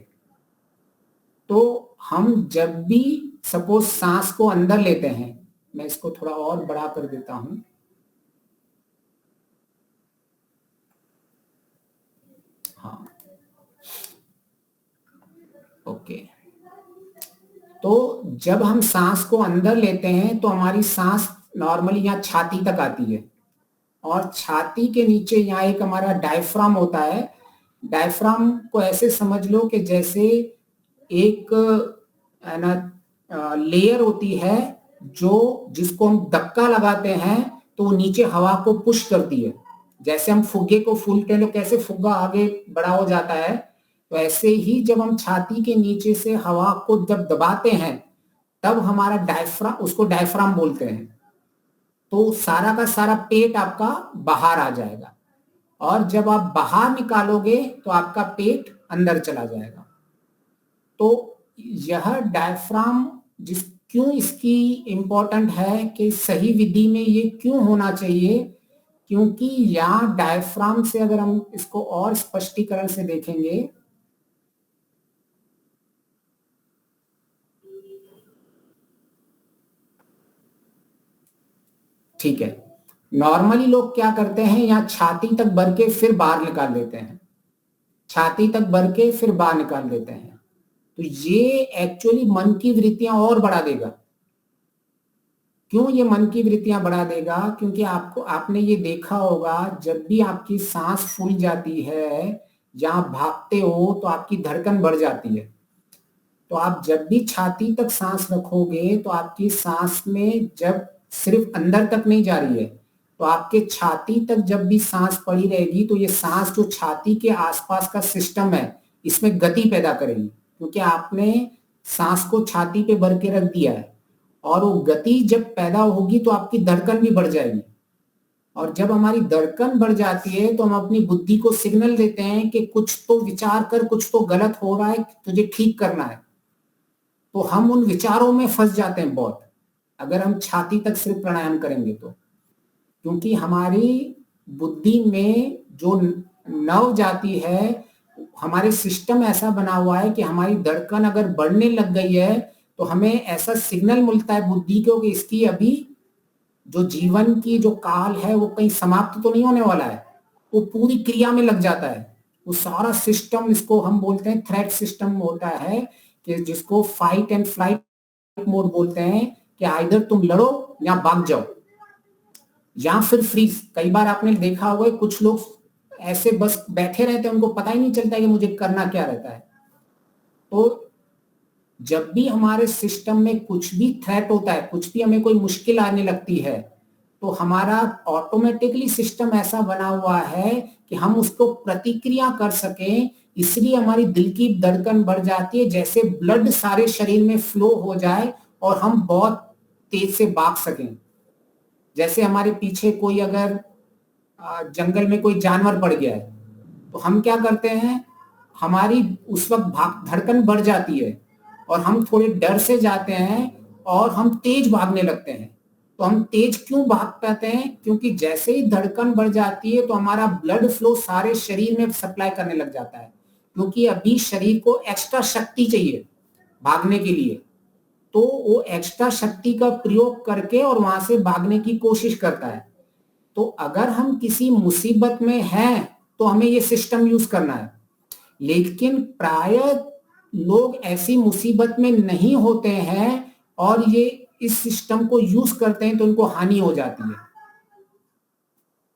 तो हम जब भी सपोज सांस को अंदर लेते हैं, मैं इसको थोड़ा और बड़ा कर देता हूं, हाँ ओके। तो जब हम सांस को अंदर लेते हैं तो हमारी सांस नॉर्मली यहाँ छाती तक आती है, और छाती के नीचे यहाँ एक हमारा डायफ्राम होता है। डायफ्राम को ऐसे समझ लो कि जैसे एक लेयर होती है जिसको हम धक्का लगाते हैं तो वो नीचे हवा को पुश करती है। जैसे हम फुग्गे को फूलते हैं तो कैसे फुग्गा आगे बड़ा हो जाता है, तो ऐसे ही जब हम छाती के नीचे से हवा को जब दबाते हैं तब हमारा डायफ्राम, उसको डायफ्राम बोलते हैं, तो सारा का सारा पेट आपका बाहर आ जाएगा, और जब आप बाहर निकालोगे तो आपका पेट अंदर चला जाएगा। तो यह डायफ्राम क्यों इसकी इंपॉर्टेंट है कि सही विधि में ये क्यों होना चाहिए, क्योंकि यहाँ डायफ्राम से अगर हम इसको और स्पष्टीकरण से देखेंगे, ठीक है, नॉर्मली लोग क्या करते हैं, यहाँ छाती तक भर के फिर बाहर निकाल देते हैं, छाती तक भर के फिर बाहर निकाल देते हैं, तो ये एक्चुअली मन की वृत्तियां और बढ़ा देगा। क्यों ये मन की वृत्तियां बढ़ा देगा, क्योंकि आपने ये देखा होगा जब भी आपकी सांस फूल जाती है, जहां भागते हो तो आपकी धड़कन बढ़ जाती है, तो आप जब भी छाती तक सांस रखोगे तो आपकी सांस में जब सिर्फ अंदर तक नहीं जा रही है, तो आपके छाती तक जब भी सांस पड़ी रहेगी तो ये सांस जो छाती के आसपास का सिस्टम है इसमें गति पैदा करेगी, क्योंकि आपने सांस को छाती पे भर के रख दिया है, और वो गति जब पैदा होगी तो आपकी धड़कन भी बढ़ जाएगी, और जब हमारी धड़कन बढ़ जाती है तो हम अपनी बुद्धि को सिग्नल देते हैं कि कुछ तो विचार कर, कुछ तो गलत हो रहा है, तुझे ठीक करना है, तो हम उन विचारों में फंस जाते हैं बहुत, अगर हम छाती तक सिर्फ प्राणायाम करेंगे तो, क्योंकि हमारी बुद्धि में जो नर्व जाती है, हमारे सिस्टम ऐसा बना हुआ है कि हमारी धड़कन अगर बढ़ने लग गई है तो हमें ऐसा सिग्नल मिलता है बुद्धि को कि इसकी अभी जो जीवन की जो काल है वो कहीं समाप्त तो नहीं होने वाला है, वो पूरी क्रिया में लग जाता है, वो सारा सिस्टम, इसको हम बोलते हैं थ्रेट सिस्टम होता है, कि जिसको फाइट एंड फ्लाइट मोड बोलते हैं, कि आइदर तुम लड़ो या भाग जाओ या फिर फ्रीज। कई बार आपने देखा होगा कुछ लोग ऐसे बस बैठे रहते हैं, उनको पता ही नहीं चलता है कि मुझे करना क्या रहता है। तो जब भी हमारे सिस्टम में कुछ भी थ्रेट होता है, कुछ भी हमें कोई मुश्किल आने लगती है, तो हमारा ऑटोमेटिकली सिस्टम ऐसा बना हुआ है कि हम उसको प्रतिक्रिया कर सकें, इसलिए हमारी दिल की धड़कन बढ़ जाती है, जैसे ब्लड सारे शरीर में फ्लो हो जाए और हम बहुत तेज से भाग सकें। जैसे हमारे पीछे कोई अगर जंगल में कोई जानवर पड़ गया है तो हम क्या करते हैं, हमारी उस वक्त धड़कन बढ़ जाती है और हम थोड़े डर से जाते हैं और हम तेज भागने लगते हैं। तो हम तेज क्यों भाग पाते हैं, क्योंकि जैसे ही धड़कन बढ़ जाती है तो हमारा ब्लड फ्लो सारे शरीर में सप्लाई करने लग जाता है, क्योंकि अभी शरीर को एक्स्ट्रा शक्ति चाहिए भागने के लिए, तो वो एक्स्ट्रा शक्ति का प्रयोग करके और वहां से भागने की कोशिश करता है। तो अगर हम किसी मुसीबत में हैं तो हमें ये सिस्टम यूज करना है, लेकिन प्रायः लोग ऐसी मुसीबत में नहीं होते हैं और ये इस सिस्टम को यूज करते हैं तो उनको हानि हो जाती है,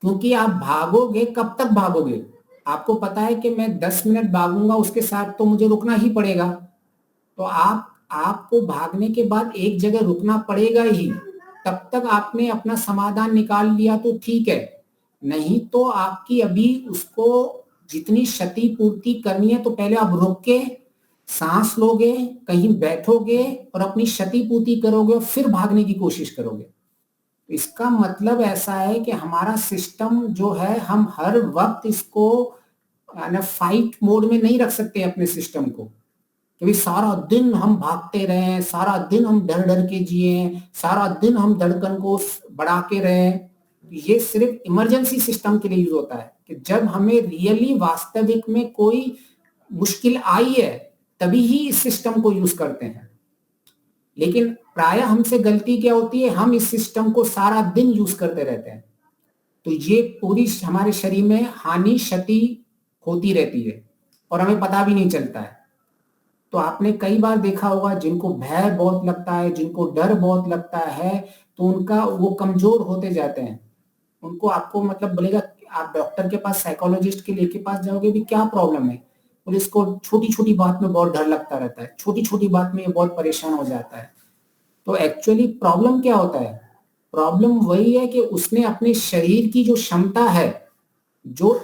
क्योंकि आप भागोगे, कब तक भागोगे, आपको पता है कि मैं 10 मिनट भागूंगा, उसके साथ तो मुझे रुकना ही पड़ेगा, तो आपको भागने के बाद एक जगह रुकना पड़ेगा ही, तब तक आपने अपना समाधान निकाल लिया तो ठीक है, नहीं तो आपकी अभी उसको जितनी क्षति पूर्ति करनी है तो पहले आप रुक के सांस लोगे, कहीं बैठोगे और अपनी क्षति पूर्ति करोगे और फिर भागने की कोशिश करोगे। इसका मतलब ऐसा है कि हमारा सिस्टम जो है, हम हर वक्त इसको फाइट मोड में नहीं रख सकते अपने सिस्टम को, क्योंकि सारा दिन हम भागते रहे, सारा दिन हम डर डर के जिए, सारा दिन हम धड़कन को बढ़ा के रहे। ये सिर्फ इमरजेंसी सिस्टम के लिए यूज होता है कि जब हमें रियली वास्तविक में कोई मुश्किल आई है तभी ही इस सिस्टम को यूज करते हैं। लेकिन प्रायः हमसे गलती क्या होती है, हम इस सिस्टम को सारा दिन यूज करते रहते हैं, तो ये पूरी हमारे शरीर में हानि क्षति होती रहती है और हमें पता भी नहीं चलता है। तो आपने कई बार देखा होगा जिनको भय बहुत लगता है, जिनको डर बहुत लगता है, तो उनका वो कमजोर होते जाते हैं। उनको आपको मतलब बोलेगा, आप डॉक्टर के पास, साइकोलॉजिस्ट के लेके पास जाओगे भी क्या प्रॉब्लम है, और इसको छोटी छोटी बात में बहुत डर लगता रहता है, छोटी छोटी बात में ये बहुत परेशान हो जाता है। तो एक्चुअली प्रॉब्लम क्या होता है? प्रॉब्लम वही है कि उसने अपने शरीर की जो क्षमता है, जो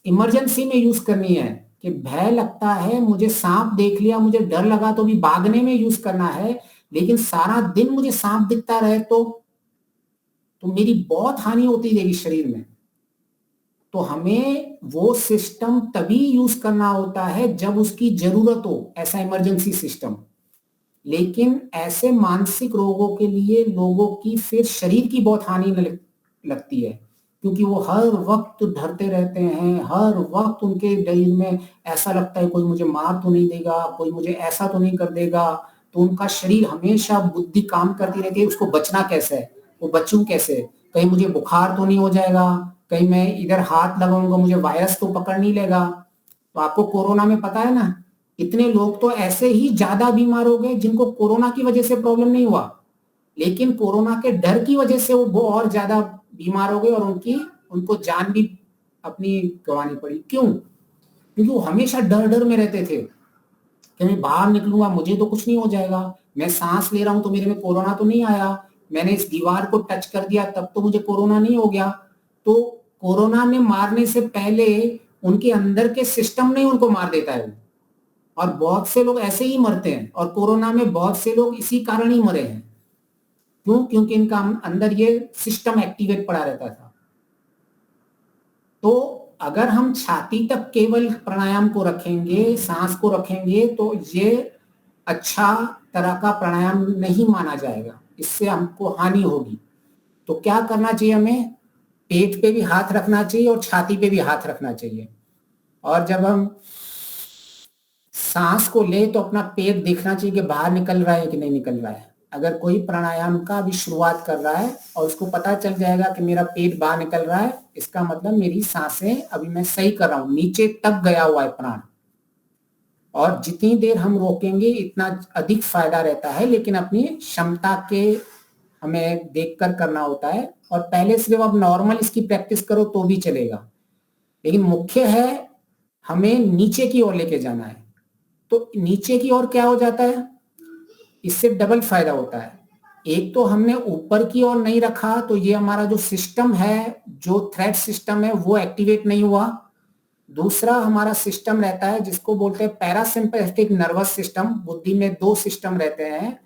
इमरजेंसी में यूज करनी है, कि भय लगता है, मुझे सांप देख लिया, मुझे डर लगा तो भी भागने में यूज करना है, लेकिन सारा दिन मुझे सांप दिखता रहे तो मेरी बहुत हानि होती रहेगी शरीर में। तो हमें वो सिस्टम तभी यूज करना होता है जब उसकी जरूरत हो, ऐसा इमरजेंसी सिस्टम। लेकिन ऐसे मानसिक रोगों के लिए लोगों की फिर शरीर की बहुत हानि लगती है, क्योंकि वो हर वक्त डरते रहते हैं, हर वक्त उनके दिल में ऐसा लगता है कोई मुझे मार तो नहीं देगा, कोई मुझे ऐसा तो नहीं कर देगा। तो उनका शरीर हमेशा, बुद्धि काम करती रहती है, उसको बचना कैसे है, वो बचूं कैसे, कहीं मुझे बुखार तो नहीं हो जाएगा, कहीं मैं इधर हाथ लगाऊंगा मुझे वायरस तो पकड़ नहीं लेगा। तो आपको कोरोना में पता है ना, इतने लोग तो ऐसे ही ज्यादा बीमार हो गए जिनको कोरोना की वजह से प्रॉब्लम नहीं हुआ, लेकिन कोरोना के डर की वजह से वो और ज्यादा बीमार हो गए और उनको जान भी अपनी गंवानी पड़ी। क्यों? क्योंकि वो हमेशा डर डर में रहते थे कि मैं बाहर निकलूंगा मुझे तो कुछ नहीं हो जाएगा, मैं सांस ले रहा हूं तो मेरे में कोरोना तो नहीं आया, मैंने इस दीवार को टच कर दिया तब तो मुझे कोरोना नहीं हो गया। तो कोरोना ने मारने से पहले उनके अंदर के सिस्टम ने उनको मार देता है। और बहुत से लोग ऐसे ही मरते हैं, और कोरोना में बहुत से लोग इसी कारण ही मरे हैं। क्यों? क्योंकि इनका अंदर ये सिस्टम एक्टिवेट पड़ा रहता था। तो अगर हम छाती तक केवल प्राणायाम को रखेंगे, सांस को रखेंगे, तो ये अच्छा तरह का प्राणायाम नहीं माना जाएगा, इससे हमको हानि होगी। तो क्या करना चाहिए हमें? पेट पे भी हाथ रखना चाहिए और छाती पे भी हाथ रखना चाहिए। और जब हम सांस को ले तो अपना पेट देखना चाहिए कि बाहर निकल रहा है कि नहीं निकल रहा है। अगर कोई प्राणायाम का अभी शुरुआत कर रहा है और उसको पता चल जाएगा कि मेरा पेट बाहर निकल रहा है, इसका मतलब मेरी सांसें अभी मैं सही कर रहा हूं, नीचे तक गया हुआ है प्राण। और जितनी देर हम रोकेंगे इतना अधिक फायदा रहता है, लेकिन अपनी क्षमता के हमें देखकर करना होता है। और पहले सिर्फ आप नॉर्मल इसकी प्रैक्टिस करो तो भी चलेगा, लेकिन मुख्य है हमें नीचे की ओर लेके जाना है। तो नीचे की ओर क्या हो जाता है, इससे डबल फायदा होता है। एक तो हमने ऊपर की ओर नहीं रखा तो ये हमारा जो सिस्टम है, जो थ्रेड सिस्टम है, वो एक्टिवेट नहीं हुआ। दूसरा हमारा सिस्टम रहता है जिसको बोलते हैं पैरासिम्पैथेटिक नर्वस सिस्टम। बुद्धि में दो सिस्टम रहते हैं,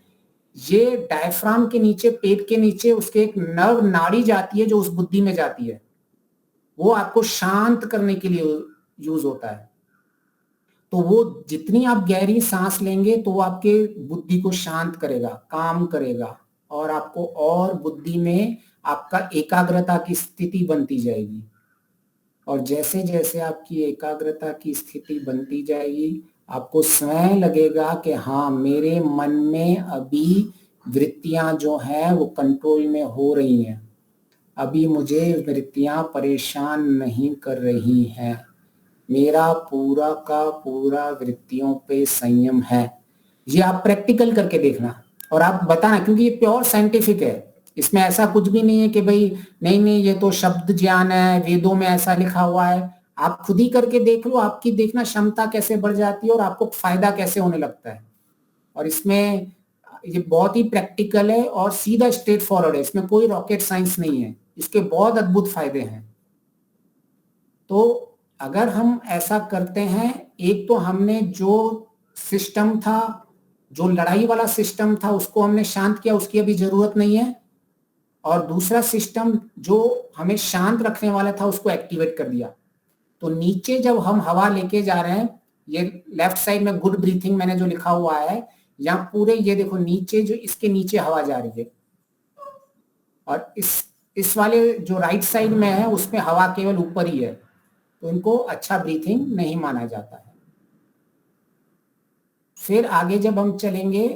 ये डायफ्राम के नीचे, पेट के नीचे उसके एक नर्व नाड़ी जाती है जो उस बुद्धि में जाती है, वो आपको शांत करने के लिए यूज होता है। तो वो जितनी आप गहरी सांस लेंगे तो वो आपके बुद्धि को शांत करेगा, काम करेगा, और आपको और बुद्धि में आपका एकाग्रता की स्थिति बनती जाएगी। और जैसे जैसे आपकी एकाग्रता की स्थिति बनती जाएगी, आपको स्वयं लगेगा कि हाँ, मेरे मन में अभी वृत्तियां जो हैं वो कंट्रोल में हो रही हैं, अभी मुझे वृत्तियां परेशान नहीं कर रही हैं, मेरा पूरा का पूरा वृत्तियों पे संयम है। ये आप प्रैक्टिकल करके देखना और आप बताना, क्योंकि ये प्योर साइंटिफिक है, इसमें ऐसा कुछ भी नहीं है कि भाई नहीं नहीं ये तो शब्द ज्ञान है, वेदों में ऐसा लिखा हुआ है। आप खुद ही करके देख लो, आपकी देखना क्षमता कैसे बढ़ जाती है और आपको फायदा कैसे होने लगता है। और इसमें ये बहुत ही प्रैक्टिकल है और सीधा स्ट्रेट फॉरवर्ड है, इसमें कोई रॉकेट साइंस नहीं है, इसके बहुत अद्भुत फायदे हैं। तो अगर हम ऐसा करते हैं, एक तो हमने जो सिस्टम था, जो लड़ाई वाला सिस्टम था, उसको हमने शांत किया, उसकी अभी जरूरत नहीं है। और दूसरा सिस्टम जो हमें शांत रखने वाला था उसको एक्टिवेट कर दिया। तो नीचे जब हम हवा लेके जा रहे हैं, ये लेफ्ट साइड में गुड ब्रीथिंग मैंने जो लिखा हुआ है, यहाँ पूरे ये देखो नीचे, जो इसके नीचे हवा जा रही है, और इस वाले जो राइट साइड में है उसमें हवा केवल ऊपर ही है, तो इनको अच्छा ब्रीथिंग नहीं माना जाता है। फिर आगे जब हम चलेंगे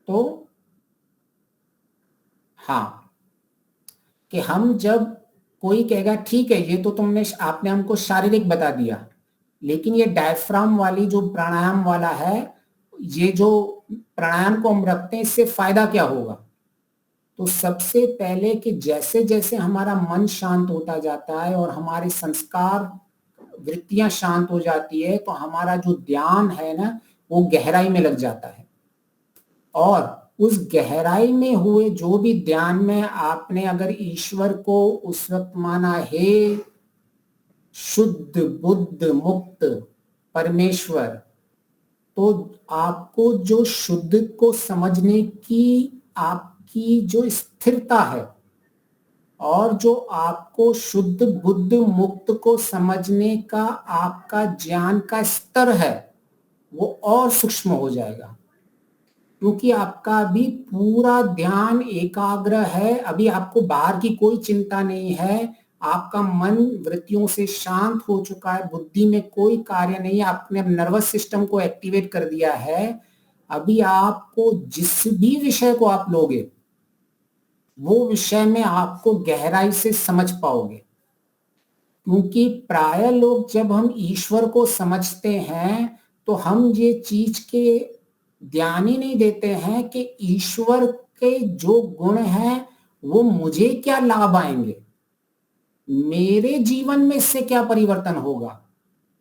तो हाँ, कि हम जब कोई कहेगा ठीक है ये तो आपने हमको शारीरिक बता दिया, लेकिन ये डायफ्राम वाली जो प्राणायाम वाला है, ये जो प्राणायाम को हम रखते हैं इससे फायदा क्या होगा? तो सबसे पहले कि जैसे जैसे हमारा मन शांत होता जाता है और हमारे संस्कार, वृत्तियां शांत हो जाती है, तो हमारा जो ध्यान है ना वो गहराई में लग जाता है। और उस गहराई में हुए जो भी ध्यान में आपने अगर ईश्वर को उस वक्त माना हे शुद्ध बुद्ध मुक्त परमेश्वर, तो आपको जो शुद्ध को समझने की आपकी जो स्थिरता है और जो आपको शुद्ध बुद्ध मुक्त को समझने का आपका ज्ञान का स्तर है वो और सूक्ष्म हो जाएगा, क्योंकि आपका अभी पूरा ध्यान एकाग्र है। अभी आपको बाहर की कोई चिंता नहीं है, आपका मन वृत्तियों से शांत हो चुका है, बुद्धि में कोई कार्य नहीं है, आपने नर्वस सिस्टम को एक्टिवेट कर दिया है। अभी आपको जिस भी विषय को आप लोगे वो विषय में आपको गहराई से समझ पाओगे, क्योंकि प्राय लोग जब हम ईश्वर को समझते हैं तो हम ये चीज के ध्यान ही नहीं देते हैं कि ईश्वर के जो गुण हैं वो मुझे क्या लाभ आएंगे, मेरे जीवन में इससे क्या परिवर्तन होगा,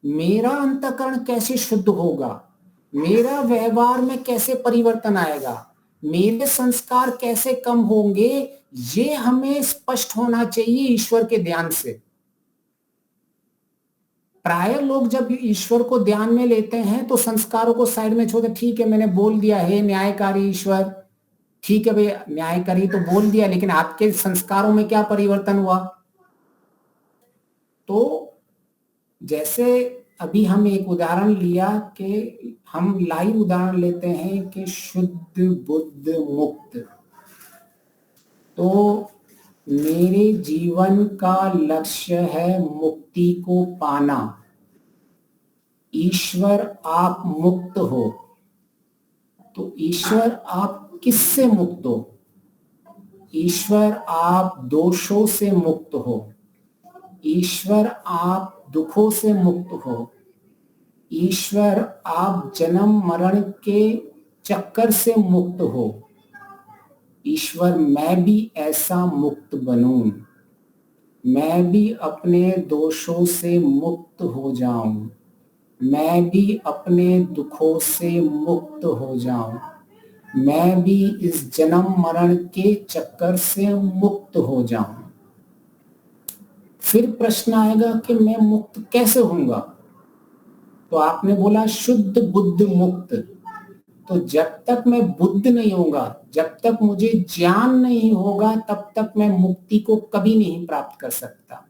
मेरा अंतःकरण कैसे शुद्ध होगा, मेरा व्यवहार में कैसे परिवर्तन आएगा, मेरे संस्कार कैसे कम होंगे। ये हमें स्पष्ट होना चाहिए ईश्वर के ध्यान से। प्राय लोग जब ईश्वर को ध्यान में लेते हैं तो संस्कारों को साइड में छोड़, ठीक है मैंने बोल दिया हे न्यायकारी ईश्वर, ठीक है भाई न्यायकारी तो बोल दिया, लेकिन आपके संस्कारों में क्या परिवर्तन हुआ। तो जैसे अभी हम एक उदाहरण लिया कि हम लाइव उदाहरण लेते हैं कि शुद्ध बुद्ध मुक्त, तो मेरे जीवन का लक्ष्य है मुक्ति को पाना। ईश्वर आप मुक्त हो, तो ईश्वर आप किससे मुक्त हो? ईश्वर आप दोषों से मुक्त हो, ईश्वर आप दुखों से मुक्त हो, ईश्वर आप जन्म मरण के चक्कर से मुक्त हो। ईश्वर मैं भी ऐसा मुक्त बनूं, मैं भी अपने दोषों से मुक्त हो जाऊं, मैं भी अपने दुखों से मुक्त हो जाऊं, मैं भी इस जन्म मरण के चक्कर से मुक्त हो जाऊं। फिर प्रश्न आएगा कि मैं मुक्त कैसे होऊंगा? तो आपने बोला शुद्ध बुद्ध मुक्त, तो जब तक मैं बुद्ध नहीं होगा, जब तक मुझे ज्ञान नहीं होगा, तब तक मैं मुक्ति को कभी नहीं प्राप्त कर सकता,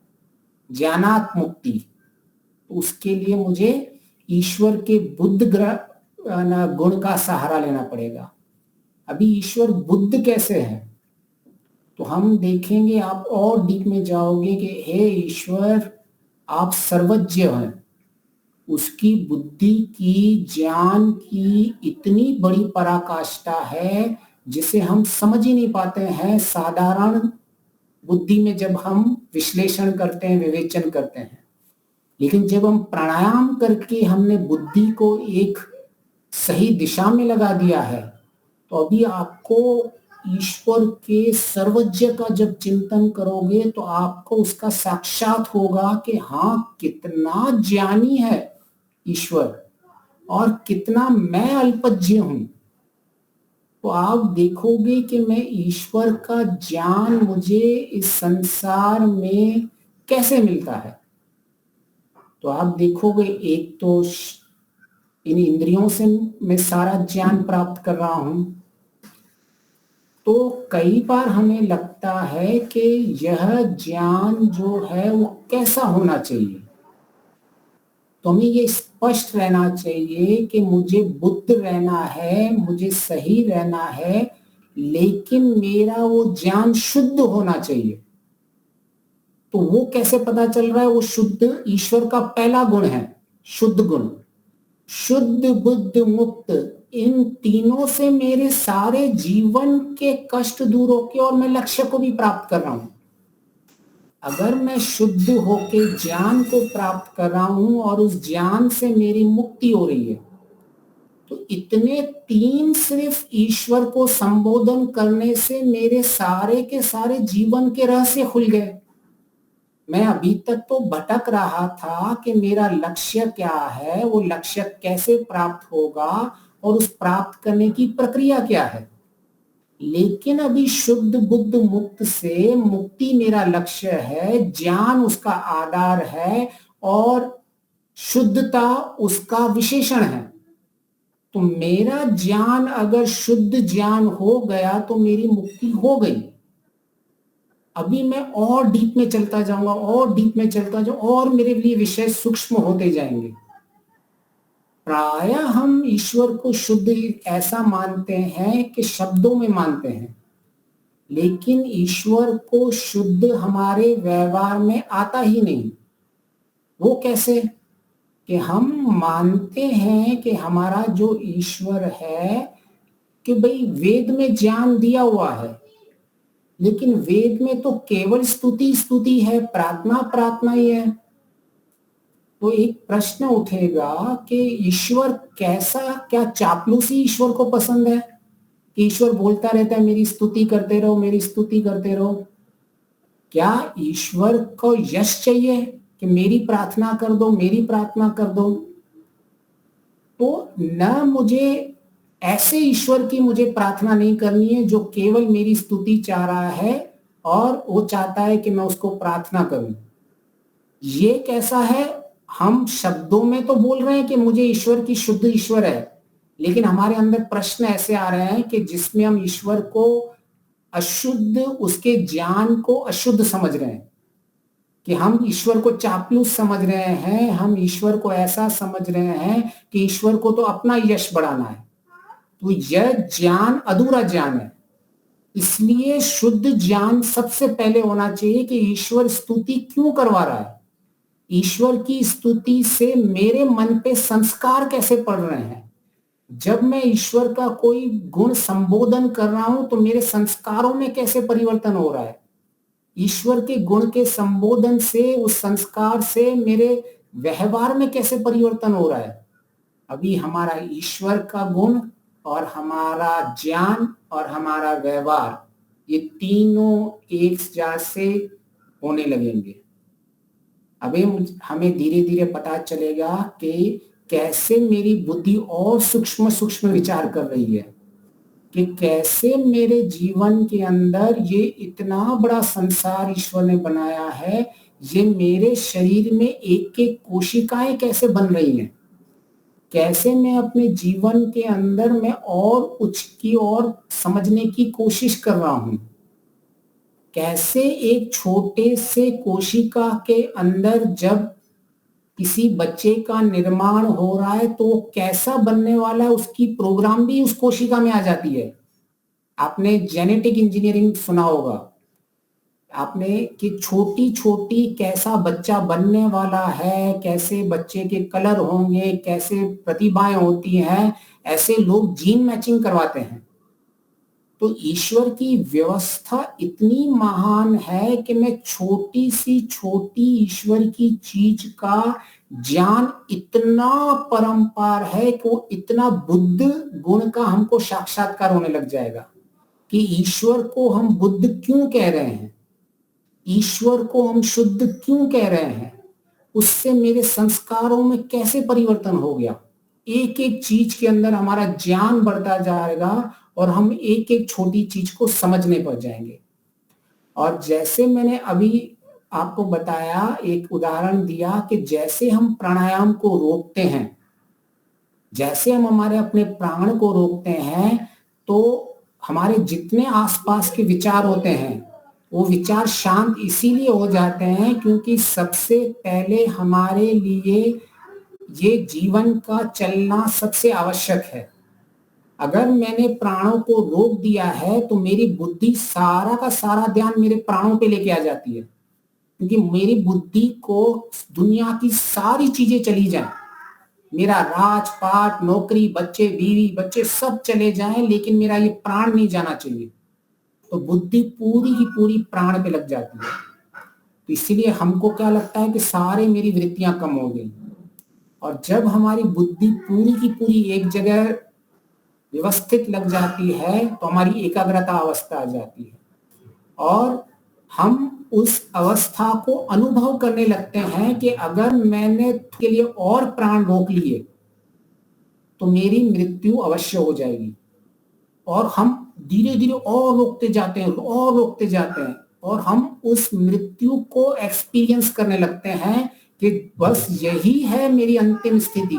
ज्ञानात मुक्ति। तो उसके लिए मुझे ईश्वर के बुद्ध गुण का सहारा लेना पड़ेगा। अभी ईश्वर बुद्ध कैसे है तो हम देखेंगे, आप और डीप में जाओगे कि हे ईश्वर आप सर्वज्ञ हैं, उसकी बुद्धि की ज्ञान की इतनी बड़ी पराकाष्ठा है जिसे हम समझ ही नहीं पाते हैं साधारण बुद्धि में जब हम विश्लेषण करते हैं, विवेचन करते हैं। लेकिन जब हम प्राणायाम करके हमने बुद्धि को एक सही दिशा में लगा दिया है, तो अभी आपको ईश्वर के सर्वज्ञ का जब चिंतन करोगे तो आपको उसका साक्षात होगा कि हाँ कितना ज्ञानी है ईश्वर और कितना मैं अल्पज्ञ हूं। तो आप देखोगे कि मैं ईश्वर का ज्ञान मुझे इस संसार में कैसे मिलता है। तो आप देखोगे एक तो इन इंद्रियों से मैं सारा ज्ञान प्राप्त कर रहा हूं, तो कई बार हमें लगता है कि यह ज्ञान जो है वो कैसा होना चाहिए। तो हमें ये स्पष्ट रहना चाहिए कि मुझे बुद्ध रहना है, मुझे सही रहना है, लेकिन मेरा वो ज्ञान शुद्ध होना चाहिए। तो वो कैसे पता चल रहा है? वो शुद्ध ईश्वर का पहला गुण है, शुद्ध गुण। शुद्ध बुद्ध मुक्त, इन तीनों से मेरे सारे जीवन के कष्ट दूर होके और मैं लक्ष्य को भी प्राप्त कर रहा हूं। अगर मैं शुद्ध होके ज्ञान को प्राप्त कर रहा हूं और उस ज्ञान से मेरी मुक्ति हो रही है, तो इतने तीन सिर्फ ईश्वर को संबोधन करने से मेरे सारे के सारे जीवन के रहस्य खुल गए। मैं अभी तक तो भटक रहा था कि मेरा लक्ष्य क्या है, वो लक्ष्य कैसे प्राप्त होगा और उस प्राप्त करने की प्रक्रिया क्या है। लेकिन अभी शुद्ध बुद्ध मुक्त से मुक्ति मेरा लक्ष्य है, ज्ञान उसका आधार है और शुद्धता उसका विशेषण है। तो मेरा ज्ञान अगर शुद्ध ज्ञान हो गया तो मेरी मुक्ति हो गई। अभी मैं और डीप में चलता जाऊंगा और डीप में चलता जाऊंगा और मेरे लिए विषय सूक्ष्म होते जाएंगे। प्राय हम ईश्वर को शुद्ध ऐसा मानते हैं कि शब्दों में मानते हैं, लेकिन ईश्वर को शुद्ध हमारे व्यवहार में आता ही नहीं। वो कैसे? कि हम मानते हैं कि हमारा जो ईश्वर है कि भाई वेद में ज्ञान दिया हुआ है, लेकिन वेद में तो केवल स्तुति स्तुति है, प्रार्थना प्रार्थना ही है। तो एक प्रश्न उठेगा कि ईश्वर कैसा, क्या चापलूसी ईश्वर को पसंद है कि ईश्वर बोलता रहता है मेरी स्तुति करते रहो, मेरी स्तुति करते रहो? क्या ईश्वर को यश चाहिए कि मेरी प्रार्थना कर दो, मेरी प्रार्थना कर दो? तो न मुझे ऐसे ईश्वर की मुझे प्रार्थना नहीं करनी है जो केवल मेरी स्तुति चाह रहा है और वो चाहता है कि मैं उसको प्रार्थना करूं। ये कैसा है? हम शब्दों में तो बोल रहे हैं कि मुझे ईश्वर की शुद्ध ईश्वर है, लेकिन हमारे अंदर प्रश्न ऐसे आ रहे हैं कि जिसमें हम ईश्वर को अशुद्ध, उसके ज्ञान को अशुद्ध समझ रहे हैं, कि हम ईश्वर को चापलूस समझ रहे हैं, हम ईश्वर को ऐसा समझ रहे हैं कि ईश्वर को तो अपना यश बढ़ाना है। तो यह ज्ञान अधूरा ज्ञान है। इसलिए शुद्ध ज्ञान सबसे पहले होना चाहिए कि ईश्वर स्तुति क्यों करवा रहा है, ईश्वर की स्तुति से मेरे मन पे संस्कार कैसे पड़ रहे हैं। जब मैं ईश्वर का कोई गुण संबोधन कर रहा हूं तो मेरे संस्कारों में कैसे परिवर्तन हो रहा है, ईश्वर के गुण के संबोधन से, उस संस्कार से मेरे व्यवहार में कैसे परिवर्तन हो रहा है। अभी हमारा ईश्वर का गुण और हमारा ज्ञान और हमारा व्यवहार, ये तीनों एक साथ से होने लगेंगे। अभी हमें धीरे धीरे पता चलेगा कि कैसे मेरी बुद्धि और सूक्ष्म सूक्ष्म विचार कर रही है, कि कैसे मेरे जीवन के अंदर ये इतना बड़ा संसार ईश्वर ने बनाया है, ये मेरे शरीर में एक एक कोशिकाएं कैसे बन रही हैं, कैसे मैं अपने जीवन के अंदर मैं और कुछ की और समझने की कोशिश कर रहा हूं, कैसे एक छोटे से कोशिका के अंदर जब किसी बच्चे का निर्माण हो रहा है तो कैसा बनने वाला है, उसकी प्रोग्राम भी उस कोशिका में आ जाती है। आपने जेनेटिक इंजीनियरिंग सुना होगा आपने, कि छोटी छोटी कैसा बच्चा बनने वाला है, कैसे बच्चे के कलर होंगे, कैसे प्रतिभाएं होती हैं, ऐसे लोग जीन मैचिंग करवाते हैं। तो ईश्वर की व्यवस्था इतनी महान है कि मैं छोटी सी छोटी ईश्वर की चीज का ज्ञान इतना परंपार है कि वो इतना बुद्ध गुण का हमको साक्षात्कार होने लग जाएगा कि ईश्वर को हम बुद्ध क्यों कह रहे हैं, ईश्वर को हम शुद्ध क्यों कह रहे हैं, उससे मेरे संस्कारों में कैसे परिवर्तन हो गया। एक एक चीज के अंदर हमारा ज्ञान बढ़ता जाएगा और हम एक एक छोटी चीज को समझने पर जाएंगे। और जैसे मैंने अभी आपको बताया, एक उदाहरण दिया कि जैसे हम प्राणायाम को रोकते हैं, जैसे हम हमारे अपने प्राण को रोकते हैं, तो हमारे जितने आसपास के विचार होते हैं वो विचार शांत इसीलिए हो जाते हैं क्योंकि सबसे पहले हमारे लिए ये जीवन का चलना सबसे आवश्यक है। अगर मैंने प्राणों को रोक दिया है तो मेरी बुद्धि सारा का सारा ध्यान मेरे प्राणों पे लेके आ जाती है, क्योंकि मेरी बुद्धि को दुनिया की सारी चीजें चली जाएं, मेरा राजपाट, नौकरी, बच्चे, बीवी, बच्चे सब चले जाएं, लेकिन मेरा ये प्राण नहीं जाना चाहिए। तो बुद्धि पूरी की पूरी प्राण पे लग जाती है। तो इसीलिए हमको क्या लगता है कि सारे मेरी वृत्तियां कम हो गई। और जब हमारी बुद्धि पूरी की पूरी एक जगह व्यवस्थित लग जाती है तो हमारी एकाग्रता अवस्था आ जाती है और हम उस अवस्था को अनुभव करने लगते हैं कि अगर मैंने के लिए और प्राण रोक लिए तो मेरी मृत्यु अवश्य हो जाएगी। और हम धीरे धीरे और रोकते जाते हैं और रोकते जाते हैं, और हम उस मृत्यु को एक्सपीरियंस करने लगते हैं कि बस यही है मेरी अंतिम स्थिति।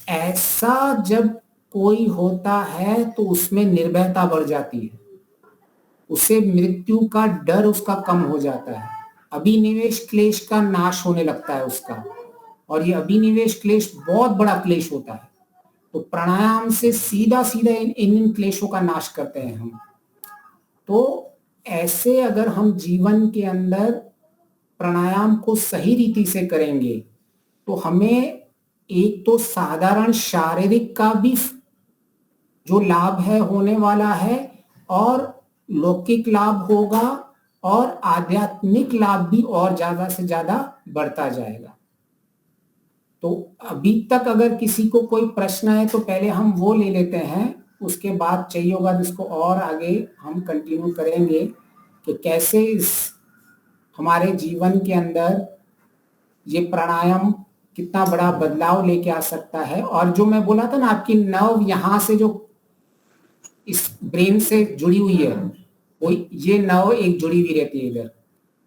ऐसा जब कोई होता है तो उसमें निर्भयता बढ़ जाती है, उसे मृत्यु का डर उसका कम हो जाता है, अभिनिवेश क्लेश का नाश होने लगता है उसका, और ये अभिनिवेश क्लेश बहुत बड़ा क्लेश होता है। तो प्राणायाम से सीधा सीधा इन क्लेशों का नाश करते हैं हम। तो ऐसे अगर हम जीवन के अंदर प्राणायाम को सही रीति से करेंगे तो हमें एक तो साधारण शारीरिक का भी जो लाभ है होने वाला है, और लौकिक लाभ होगा, और आध्यात्मिक लाभ भी और ज्यादा से ज्यादा बढ़ता जाएगा। तो अभी तक अगर किसी को कोई प्रश्न है तो पहले हम वो ले लेते हैं, उसके बाद चाहिए होगा जिसको और आगे हम कंटिन्यू करेंगे कि कैसे इस हमारे जीवन के अंदर ये प्राणायाम कितना बड़ा बदलाव लेके आ सकता है। और जो मैं बोला था ना, आपकी नर्व यहाँ से जो इस ब्रेन से जुड़ी हुई है, वो ये नर्व एक जुड़ी हुई रहती है इधर,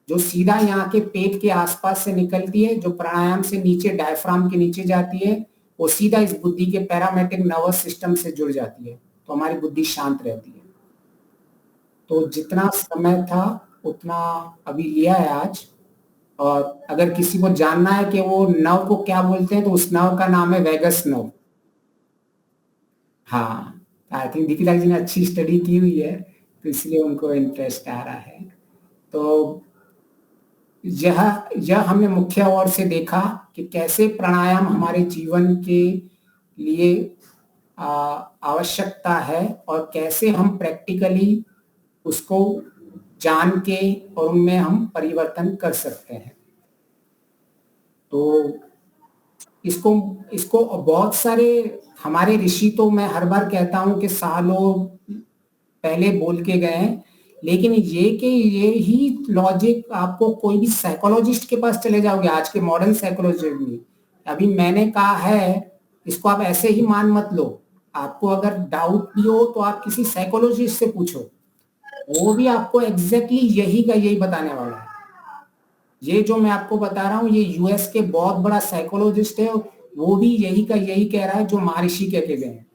जो सीधा यहाँ के पेट के आसपास से निकलती है, जो प्राणायाम से नीचे डायफ्राम के नीचे जाती है, वो सीधा इस बुद्धि के पैरामेटिक नर्वस सिस्टम से जुड़ जाती है, तो हमारी बुद्धि शांत रहती है। तो जितना समय था उतना अभी लिया है आज, और अगर किसी को जानना है कि वो नर्व को क्या बोलते हैं तो उस नर्व का नाम है वेगस नर्व। हाँ, आई थिंक दीपिका जी ने अच्छी स्टडी की हुई है तो इसलिए उनको इंटरेस्ट आ रहा है। तो यह हमने मुख्य ओर से देखा कि कैसे प्राणायाम हमारे जीवन के लिए आवश्यकता है, और कैसे हम प्रैक्टिकली उसको जान के और उनमें हम परिवर्तन कर सकते हैं। तो इसको बहुत सारे हमारे ऋषि, तो मैं हर बार कहता हूं कि सालों पहले बोल के गए हैं, लेकिन ये ही लॉजिक आपको कोई भी साइकोलॉजिस्ट के पास चले जाओगे आज के मॉडर्न साइकोलॉजी में, अभी मैंने कहा है इसको आप ऐसे ही मान मत लो, आपको अगर डाउट भी हो तो आप किसी साइकोलॉजिस्ट से पूछो, वो भी आपको एग्जैक्टली यही का यही बताने वाला है। ये जो मैं आपको बता रहा हूँ ये यूएस के बहुत बड़ा साइकोलॉजिस्ट है, वो भी यही का यही कह रहा है जो महर्षि कह के गए हैं।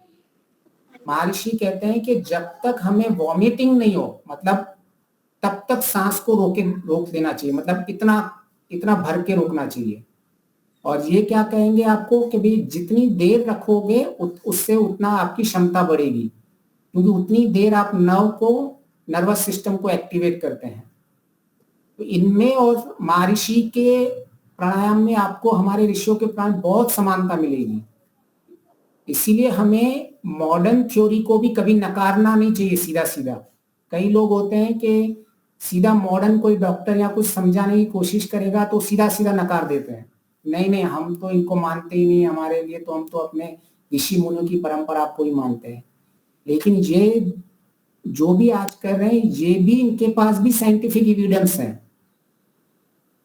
महर्षि कहते हैं कि जब तक हमें वॉमिटिंग नहीं हो, मतलब तब तक सांस को रोक देना चाहिए, मतलब इतना भर के रोकना चाहिए। और ये क्या कहेंगे आपको कि भाई जितनी देर रखोगे उससे उतना आपकी क्षमता बढ़ेगी, क्योंकि उतनी देर आप नर्वस सिस्टम को एक्टिवेट करते हैं। तो इनमें और महर्षि के प्राणायाम में आपको हमारे ऋषियों के प्राणायाम बहुत समानता मिलेगी। इसीलिए हमें मॉडर्न थ्योरी को भी कभी नकारना नहीं चाहिए सीधा सीधा। कई लोग होते हैं कि सीधा मॉडर्न कोई डॉक्टर या कुछ समझाने की कोशिश करेगा तो सीधा सीधा नकार देते हैं, नहीं हम तो इनको मानते ही नहीं, हमारे लिए तो हम तो अपने ऋषि मुनियों की परंपरा को ही मानते हैं। लेकिन ये जो भी आज कर रहे हैं ये भी इनके पास भी साइंटिफिक एविडेंस है।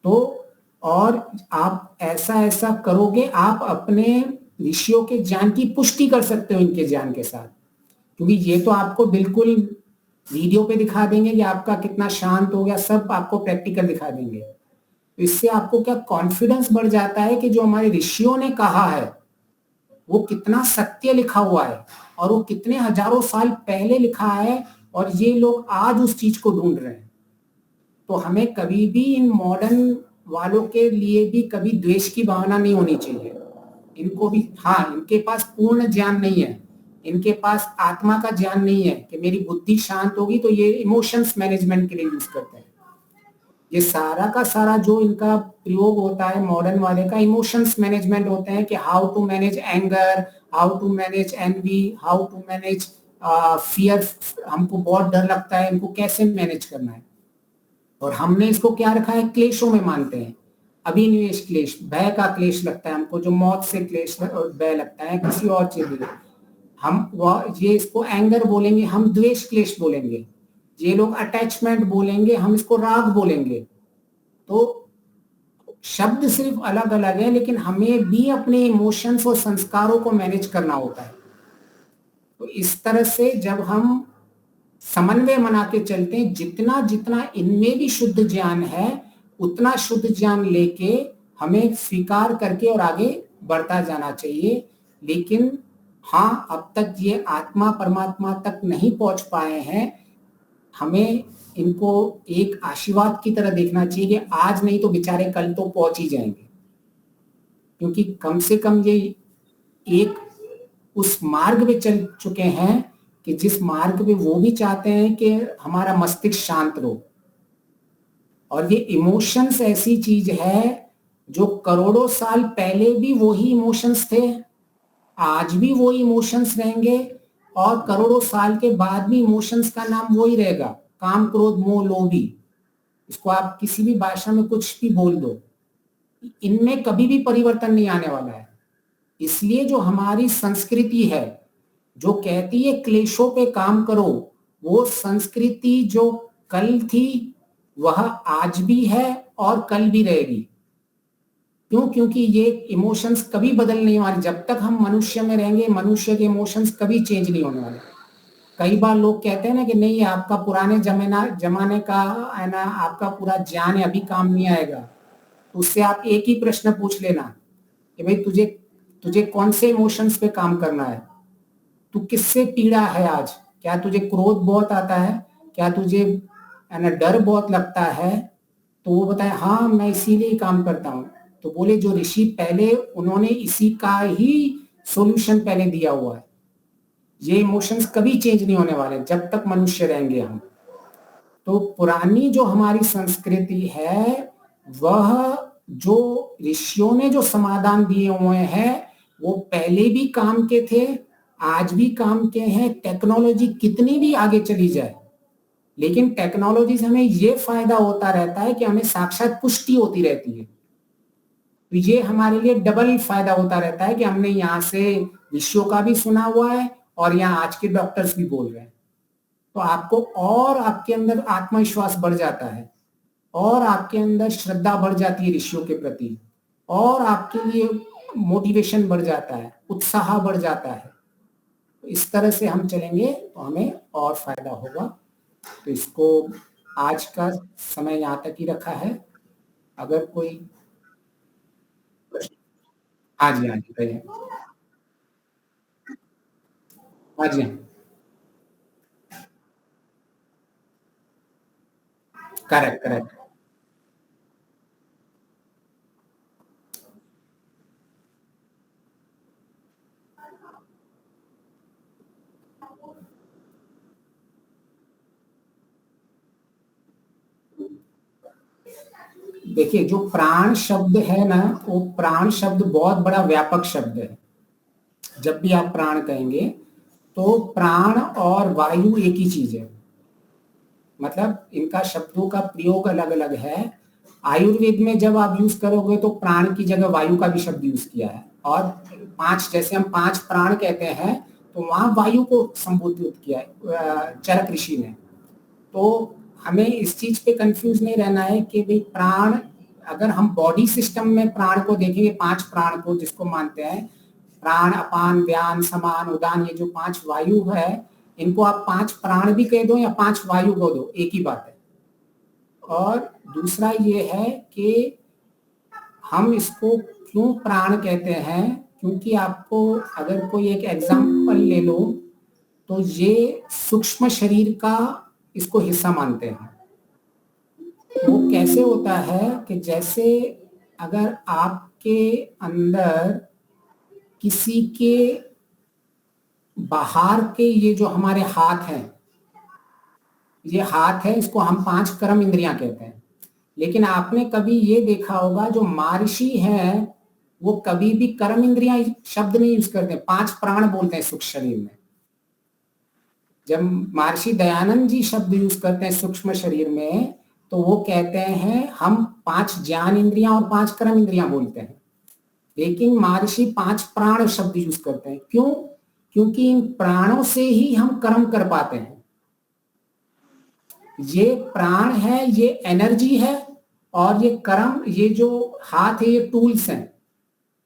तो और आप ऐसा करोगे, आप अपने ऋषियों के ज्ञान की पुष्टि कर सकते हो इनके ज्ञान के साथ, क्योंकि ये तो आपको बिल्कुल वीडियो पे दिखा देंगे कि आपका कितना शांत हो गया, सब आपको प्रैक्टिकल दिखा देंगे। तो इससे आपको क्या कॉन्फिडेंस बढ़ जाता है कि जो हमारे ऋषियों ने कहा है वो कितना सत्य लिखा हुआ है, और वो कितने हजारों साल पहले लिखा है, और ये लोग आज उस चीज को ढूंढ रहे हैं। तो हमें कभी भी इन मॉडर्न वालों के लिए भी कभी द्वेष की भावना नहीं होनी चाहिए। इनको भी, हाँ, इनके पास पूर्ण ज्ञान नहीं है, इनके पास आत्मा का ज्ञान नहीं है कि मेरी बुद्धि शांत होगी, तो ये इमोशंस मैनेजमेंट के लिए यूज करते हैं। ये सारा का सारा जो इनका प्रयोग होता है मॉडर्न वाले का, इमोशंस मैनेजमेंट होते हैं कि how to manage anger, how to manage envy, how to manage fear, हमको बहुत डर लगता है, इनको कैसे मैनेज करना है। और हमने इसको क्या रखा है, क्लेशों में मानते हैं। अभिनिवेश क्लेश, भय का क्लेश लगता है हमको, जो मौत से क्लेश भय लगता है, किसी और चीज में हम ये इसको एंगर बोलेंगे, हम द्वेष क्लेश बोलेंगे। ये लोग अटैचमेंट बोलेंगे, हम इसको राग बोलेंगे। तो शब्द सिर्फ अलग अलग है, लेकिन हमें भी अपने इमोशंस और संस्कारों को मैनेज करना होता है। तो इस तरह से जब हम समन्वय बना के चलते हैं, जितना जितना इनमें भी शुद्ध ज्ञान है उतना शुद्ध ज्ञान लेके हमें स्वीकार करके और आगे बढ़ता जाना चाहिए। लेकिन हाँ, अब तक ये आत्मा परमात्मा तक नहीं पहुंच पाए हैं, हमें इनको एक आशीर्वाद की तरह देखना चाहिए कि आज नहीं तो बेचारे कल तो पहुंच ही जाएंगे, क्योंकि कम से कम ये एक उस मार्ग पे चल चुके हैं कि जिस मार्ग पे वो भी चाहते हैं कि हमारा मस्तिष्क शांत रहो। और ये इमोशंस ऐसी चीज है जो करोड़ों साल पहले भी वही इमोशंस थे, आज भी वही इमोशंस रहेंगे, और करोड़ों साल के बाद भी इमोशंस का नाम वही रहेगा, काम क्रोध मोह लोभ। इसको आप किसी भी भाषा में कुछ भी बोल दो, इनमें कभी भी परिवर्तन नहीं आने वाला है। इसलिए जो हमारी संस्कृति है जो कहती है क्लेशों पे काम करो, वो संस्कृति जो कल थी वह आज भी है और कल भी रहेगी। क्यों? क्योंकि ये इमोशंस कभी बदल नहीं वाले। जब तक हम मनुष्य में रहेंगे मनुष्य के इमोशंस कभी चेंज नहीं होने वाले। कई बार लोग कहते हैं ना कि नहीं, आपका पुराने जमाने का है ना, आपका पूरा ज्ञान है, अभी काम नहीं आएगा। तो उससे आप एक ही प्रश्न पूछ लेना कि भाई तुझे कौन से इमोशंस पे काम करना है, तू किससे पीड़ा है आज? क्या तुझे क्रोध बहुत आता है? क्या तुझे है ना डर बहुत लगता है? तो वो बताए हाँ मैं इसीलिए काम करता हूँ। तो बोले जो ऋषि पहले उन्होंने इसी का ही सॉल्यूशन पहले दिया हुआ है। ये इमोशंस कभी चेंज नहीं होने वाले जब तक मनुष्य रहेंगे हम। तो पुरानी जो हमारी संस्कृति है, वह जो ऋषियों ने जो समाधान दिए हुए हैं वो पहले भी काम के थे, आज भी काम के हैं। टेक्नोलॉजी कितनी भी आगे चली जाए, लेकिन टेक्नोलॉजी से हमें ये फायदा होता रहता है कि हमें साक्षात पुष्टि होती रहती है। तो ये हमारे लिए डबल फायदा होता रहता है कि हमने यहाँ से विषयों का भी सुना हुआ है और यहाँ आज के डॉक्टर्स भी बोल रहे हैं। तो आपको और आपके अंदर आत्मविश्वास बढ़ जाता है और आपके अंदर श्रद्धा बढ़ जाती है ऋषियों के प्रति, और आपके लिए मोटिवेशन बढ़ जाता है, उत्साह बढ़ जाता है। तो इस तरह से हम चलेंगे तो हमें और फायदा होगा। तो इसको आज का समय यहाँ तक ही रखा है। अगर कोई हाँ जी कहिए। हाँ जी करेक्ट करेक्ट। देखिए जो प्राण शब्द है ना, वो प्राण शब्द बहुत बड़ा व्यापक शब्द है। जब भी आप प्राण कहेंगे तो प्राण और वायु एक ही चीज है, मतलब इनका शब्दों का प्रयोग अलग अलग है। आयुर्वेद में जब आप यूज करोगे तो प्राण की जगह वायु का भी शब्द यूज किया है, और पांच, जैसे हम पांच प्राण कहते हैं तो वहां वायु को संबोधित किया है चरक ऋषि ने। तो हमें इस चीज पे कंफ्यूज नहीं रहना है कि भाई प्राण, अगर हम बॉडी सिस्टम में प्राण को देखेंगे, पांच प्राण को जिसको मानते हैं, प्राण अपान व्यान समान उदान, ये जो पांच वायु है, इनको आप पांच प्राण भी कह दो या पांच वायु कह दो, एक ही बात है। और दूसरा ये है कि हम इसको क्यों प्राण कहते हैं, क्योंकि आपको अगर कोई एक एग्जाम्पल ले लो तो ये सूक्ष्म शरीर का इसको हिस्सा मानते हैं। वो कैसे होता है कि जैसे अगर आपके अंदर किसी के बाहर के, ये जो हमारे हाथ हैं, ये हाथ है, इसको हम पांच कर्म इंद्रियां कहते हैं। लेकिन आपने कभी ये देखा होगा जो महर्षि हैं वो कभी भी कर्म इंद्रियां शब्द नहीं यूज करते, पांच प्राण बोलते हैं सूक्ष्म शरीर में। जब महर्षि दयानंद जी शब्द यूज करते हैं सूक्ष्म शरीर में तो वो कहते हैं हम पांच ज्ञान इंद्रियां और पांच कर्म इंद्रियां बोलते हैं, लेकिन महर्षि पांच प्राण शब्द यूज करते हैं। क्यों? क्योंकि इन प्राणों से ही हम कर्म कर पाते हैं। ये प्राण है, ये एनर्जी है, और ये कर्म, ये जो हाथ है, ये टूल्स हैं।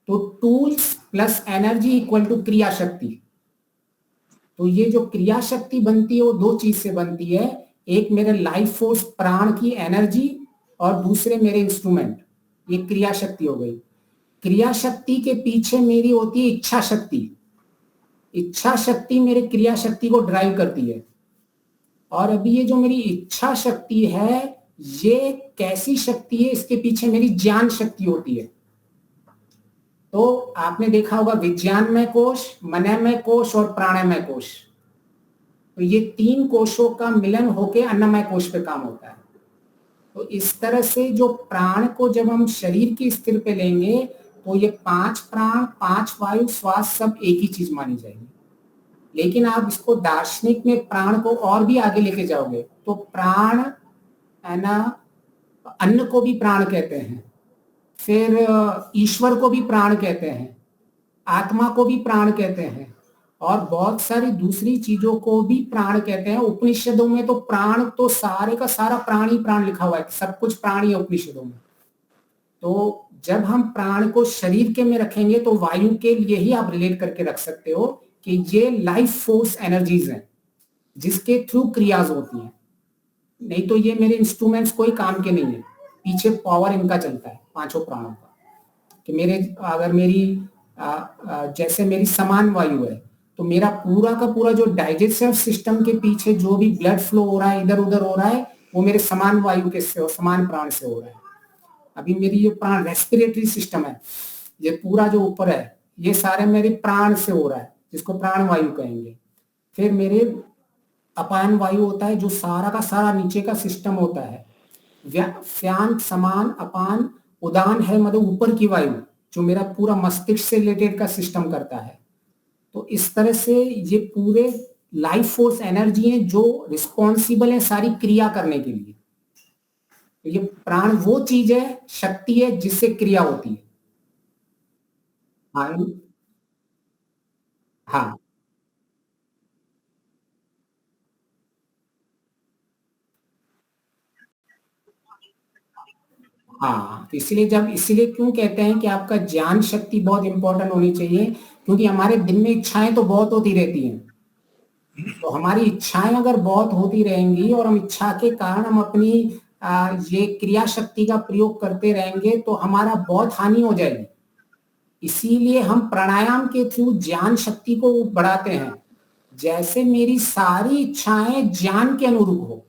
तो tools plus energy equal to क्रिया शक्ति। तो ये जो क्रिया शक्ति बनती है वो दो चीज से बनती है, एक मेरे लाइफ फोर्स प्राण की एनर्जी और दूसरे मेरे इंस्ट्रूमेंट, ये क्रिया शक्ति हो गई। क्रिया शक्ति के पीछे मेरी होती है इच्छा शक्ति। इच्छा शक्ति मेरे क्रिया शक्ति को ड्राइव करती है। और अभी ये जो मेरी इच्छा शक्ति है ये कैसी शक्ति है, इसके पीछे मेरी ज्ञान शक्ति होती है। तो आपने देखा होगा विज्ञानमय कोश, मननमय कोश और प्राणमय कोश, तो ये तीन कोशों का मिलन होकर अन्नमय कोश पे काम होता है। तो इस तरह से जो प्राण को जब हम शरीर की स्थिर पे लेंगे तो ये 5 प्राण 5 वायु श्वास सब एक ही चीज मानी जाएगी। लेकिन आप इसको दार्शनिक में प्राण को और भी आगे लेके जाओगे तो प्राण है ना, अन्न को भी प्राण कहते हैं, फिर ईश्वर को भी प्राण कहते हैं, आत्मा को भी प्राण कहते हैं और बहुत सारी दूसरी चीजों को भी प्राण कहते हैं। उपनिषदों में तो प्राण तो सारे का सारा प्राण ही प्राण लिखा हुआ है, सब कुछ प्राण ही है उपनिषदों में। तो जब हम प्राण को शरीर के में रखेंगे तो वायु के लिए ही आप रिलेट करके रख सकते हो कि ये लाइफ फोर्स एनर्जीज हैं जिसके थ्रू क्रियाज होती हैं। नहीं तो ये मेरे इंस्ट्रूमेंट्स कोई काम के नहीं है, पीछे पावर इनका चलता है पांचों प्राणों का। कि मेरे अगर मेरी जैसे मेरी समान वायु है तो मेरा पूरा का पूरा जो डाइजेस्टिव सिस्टम के पीछे जो भी ब्लड फ्लो हो रहा है, इधर उधर हो रहा है, वो मेरे समान वायु के से समान प्राण से हो रहा है। अभी मेरी ये प्राण रेस्पिरेटरी सिस्टम है, ये पूरा जो ऊपर है ये सारे मेरे प्राण से हो रहा है, जिसको प्राण वायु कहेंगे। फिर मेरे अपान वायु होता है जो सारा का सारा नीचे का सिस्टम होता है। फ्यान समान अपान उदान है मतलब ऊपर की वायु जो मेरा पूरा मस्तिष्क से रिलेटेड का सिस्टम करता है। तो इस तरह से ये पूरे लाइफ फोर्स एनर्जी है जो रिस्पॉन्सिबल है सारी क्रिया करने के लिए। तो ये प्राण वो चीज है, शक्ति है जिससे क्रिया होती है। हाँ हाँ हाँ, तो इसीलिए क्यों कहते हैं कि आपका ज्ञान शक्ति बहुत इंपॉर्टेंट होनी चाहिए, क्योंकि हमारे दिन में इच्छाएं तो बहुत होती रहती हैं। तो हमारी इच्छाएं अगर बहुत होती रहेंगी और हम इच्छा के कारण हम अपनी ये क्रिया शक्ति का प्रयोग करते रहेंगे तो हमारा बहुत हानि हो जाएगी। इसीलिए हम प्राणायाम के थ्रू ज्ञान शक्ति को बढ़ाते हैं। जैसे मेरी सारी इच्छाएं ज्ञान के अनुरूप हो,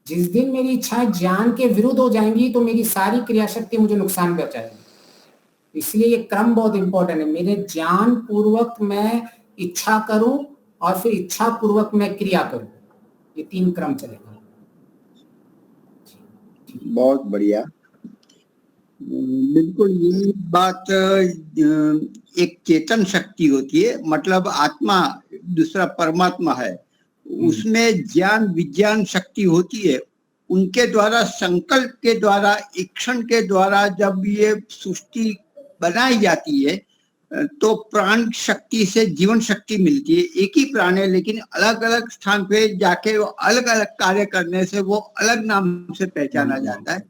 जिस दिन मेरी इच्छाएं ज्ञान के विरुद्ध हो जाएंगी तो मेरी सारी क्रिया शक्ति मुझे नुकसान पहुंचाएगी। इसलिए ये क्रम बहुत इंपॉर्टेंट है। मेरे ज्ञान पूर्वक मैं इच्छा करूं और फिर इच्छा पूर्वक मैं क्रिया करूं, ये 3 क्रम चलेगा। बहुत बढ़िया। बिल्कुल यही बात एक चेतन शक्ति होती है, मतलब आत्मा दूसरा परमात्मा है, उसमें ज्ञान विज्ञान शक्ति होती है। उनके द्वारा संकल्प के द्वारा इक्षण के द्वारा जब ये सृष्टि बनाई जाती है तो प्राण शक्ति से जीवन शक्ति मिलती है। एक ही प्राण है लेकिन अलग अलग स्थान पे जाके वो अलग अलग कार्य करने से वो अलग नाम से पहचाना जाता है।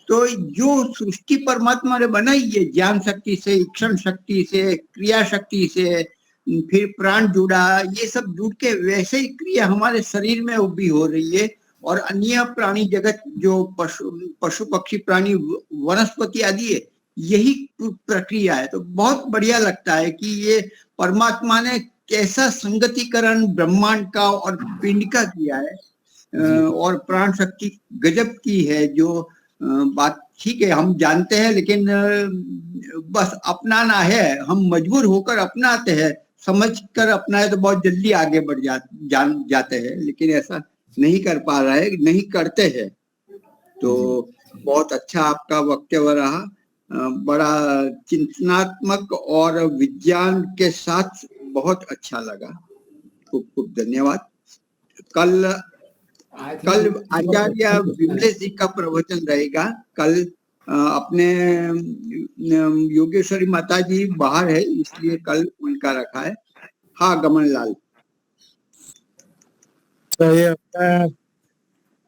तो जो सृष्टि परमात्मा ने बनाई है ज्ञान शक्ति से, इक्षण शक्ति से, क्रिया शक्ति से, फिर प्राण जुड़ा, ये सब जुड़ के वैसे ही क्रिया हमारे शरीर में भी हो रही है। और अन्य प्राणी जगत जो पशु पक्षी प्राणी वनस्पति आदि है, यही प्रक्रिया है। तो बहुत बढ़िया लगता है कि ये परमात्मा ने कैसा संगतिकरण ब्रह्मांड का और पिंड का किया है। और प्राण शक्ति गजब की है। जो बात ठीक है हम जानते हैं लेकिन बस अपनाना है, हम मजबूर होकर अपनाते हैं, समझ कर अपनाए तो बहुत जल्दी आगे बढ़ जाते हैं, लेकिन ऐसा नहीं कर पा रहे, नहीं करते हैं। तो बहुत अच्छा आपका वक्तव्य रहा, बड़ा चिंतनात्मक और विज्ञान के साथ बहुत अच्छा लगा। खूब खूब धन्यवाद। कल आचार्य विमलेश जी का प्रवचन रहेगा। कल अपने योगेश्वरी माता जी बाहर है इसलिए कल उनका रखा है। हाँ गमन लाल। तो ये अपना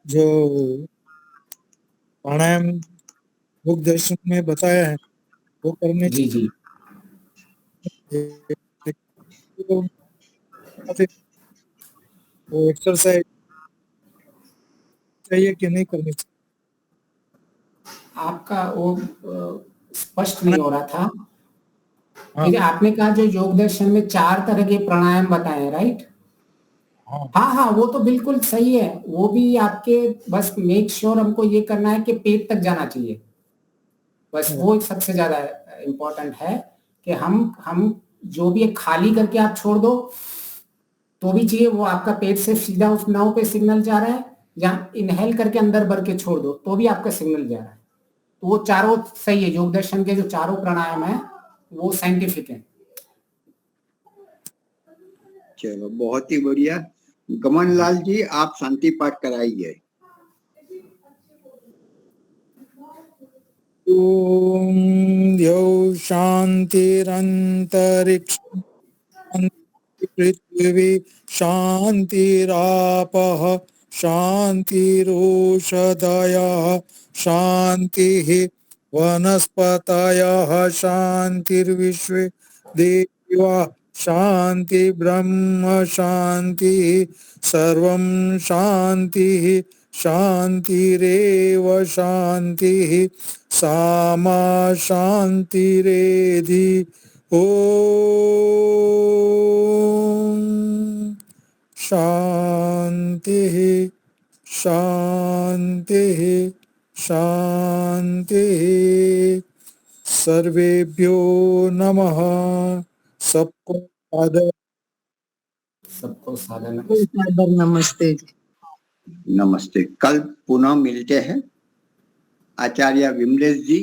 जो प्राणायाम बुक दर्शन में बताया है वो करने जी वो एक्सरसाइज चाहिए कि नहीं करनी चाहिए? आपका वो स्पष्ट नहीं हो रहा था। हाँ फिर आपने कहा जो योग दर्शन में 4 तरह के प्राणायाम बताए, राइट? हाँ हाँ हाँ, वो तो बिल्कुल सही है। वो भी आपके बस मेक श्योर हमको ये करना है कि पेट तक जाना चाहिए। बस वो सबसे ज्यादा इम्पोर्टेंट है कि हम जो भी है खाली करके आप छोड़ दो तो भी चाहिए, वो आपका पेट से सीधा उस नाव पे सिग्नल जा रहा है, जहाँ इनहेल करके अंदर भर के छोड़ दो तो भी आपका सिग्नल जा रहा है। तो वो चारों सही है। योग दर्शन के जो चारों प्राणायाम है वो साइंटिफिक है। चलो बहुत ही बढ़िया। गमन लाल जी, आप शांति पाठ कराइए। ओम द्यौ शांतिरंतरिक्ष पृथ्वी शांतिरापः शांतिरोषधयः शांतिः वनस्पतयः शांतिर्विश्वे देवा शांति ब्रह्म शांतिः सर्वं शांतिः शांतिरेव शांतिः सामा शांतिरेधि ओम शांतिः शांतिः शांतिः सर्वेभ्यो नमः। सबको आदर सबको साधन नमस्ते जी। नमस्ते। कल पुनः मिलते हैं। आचार्य विमलेश जी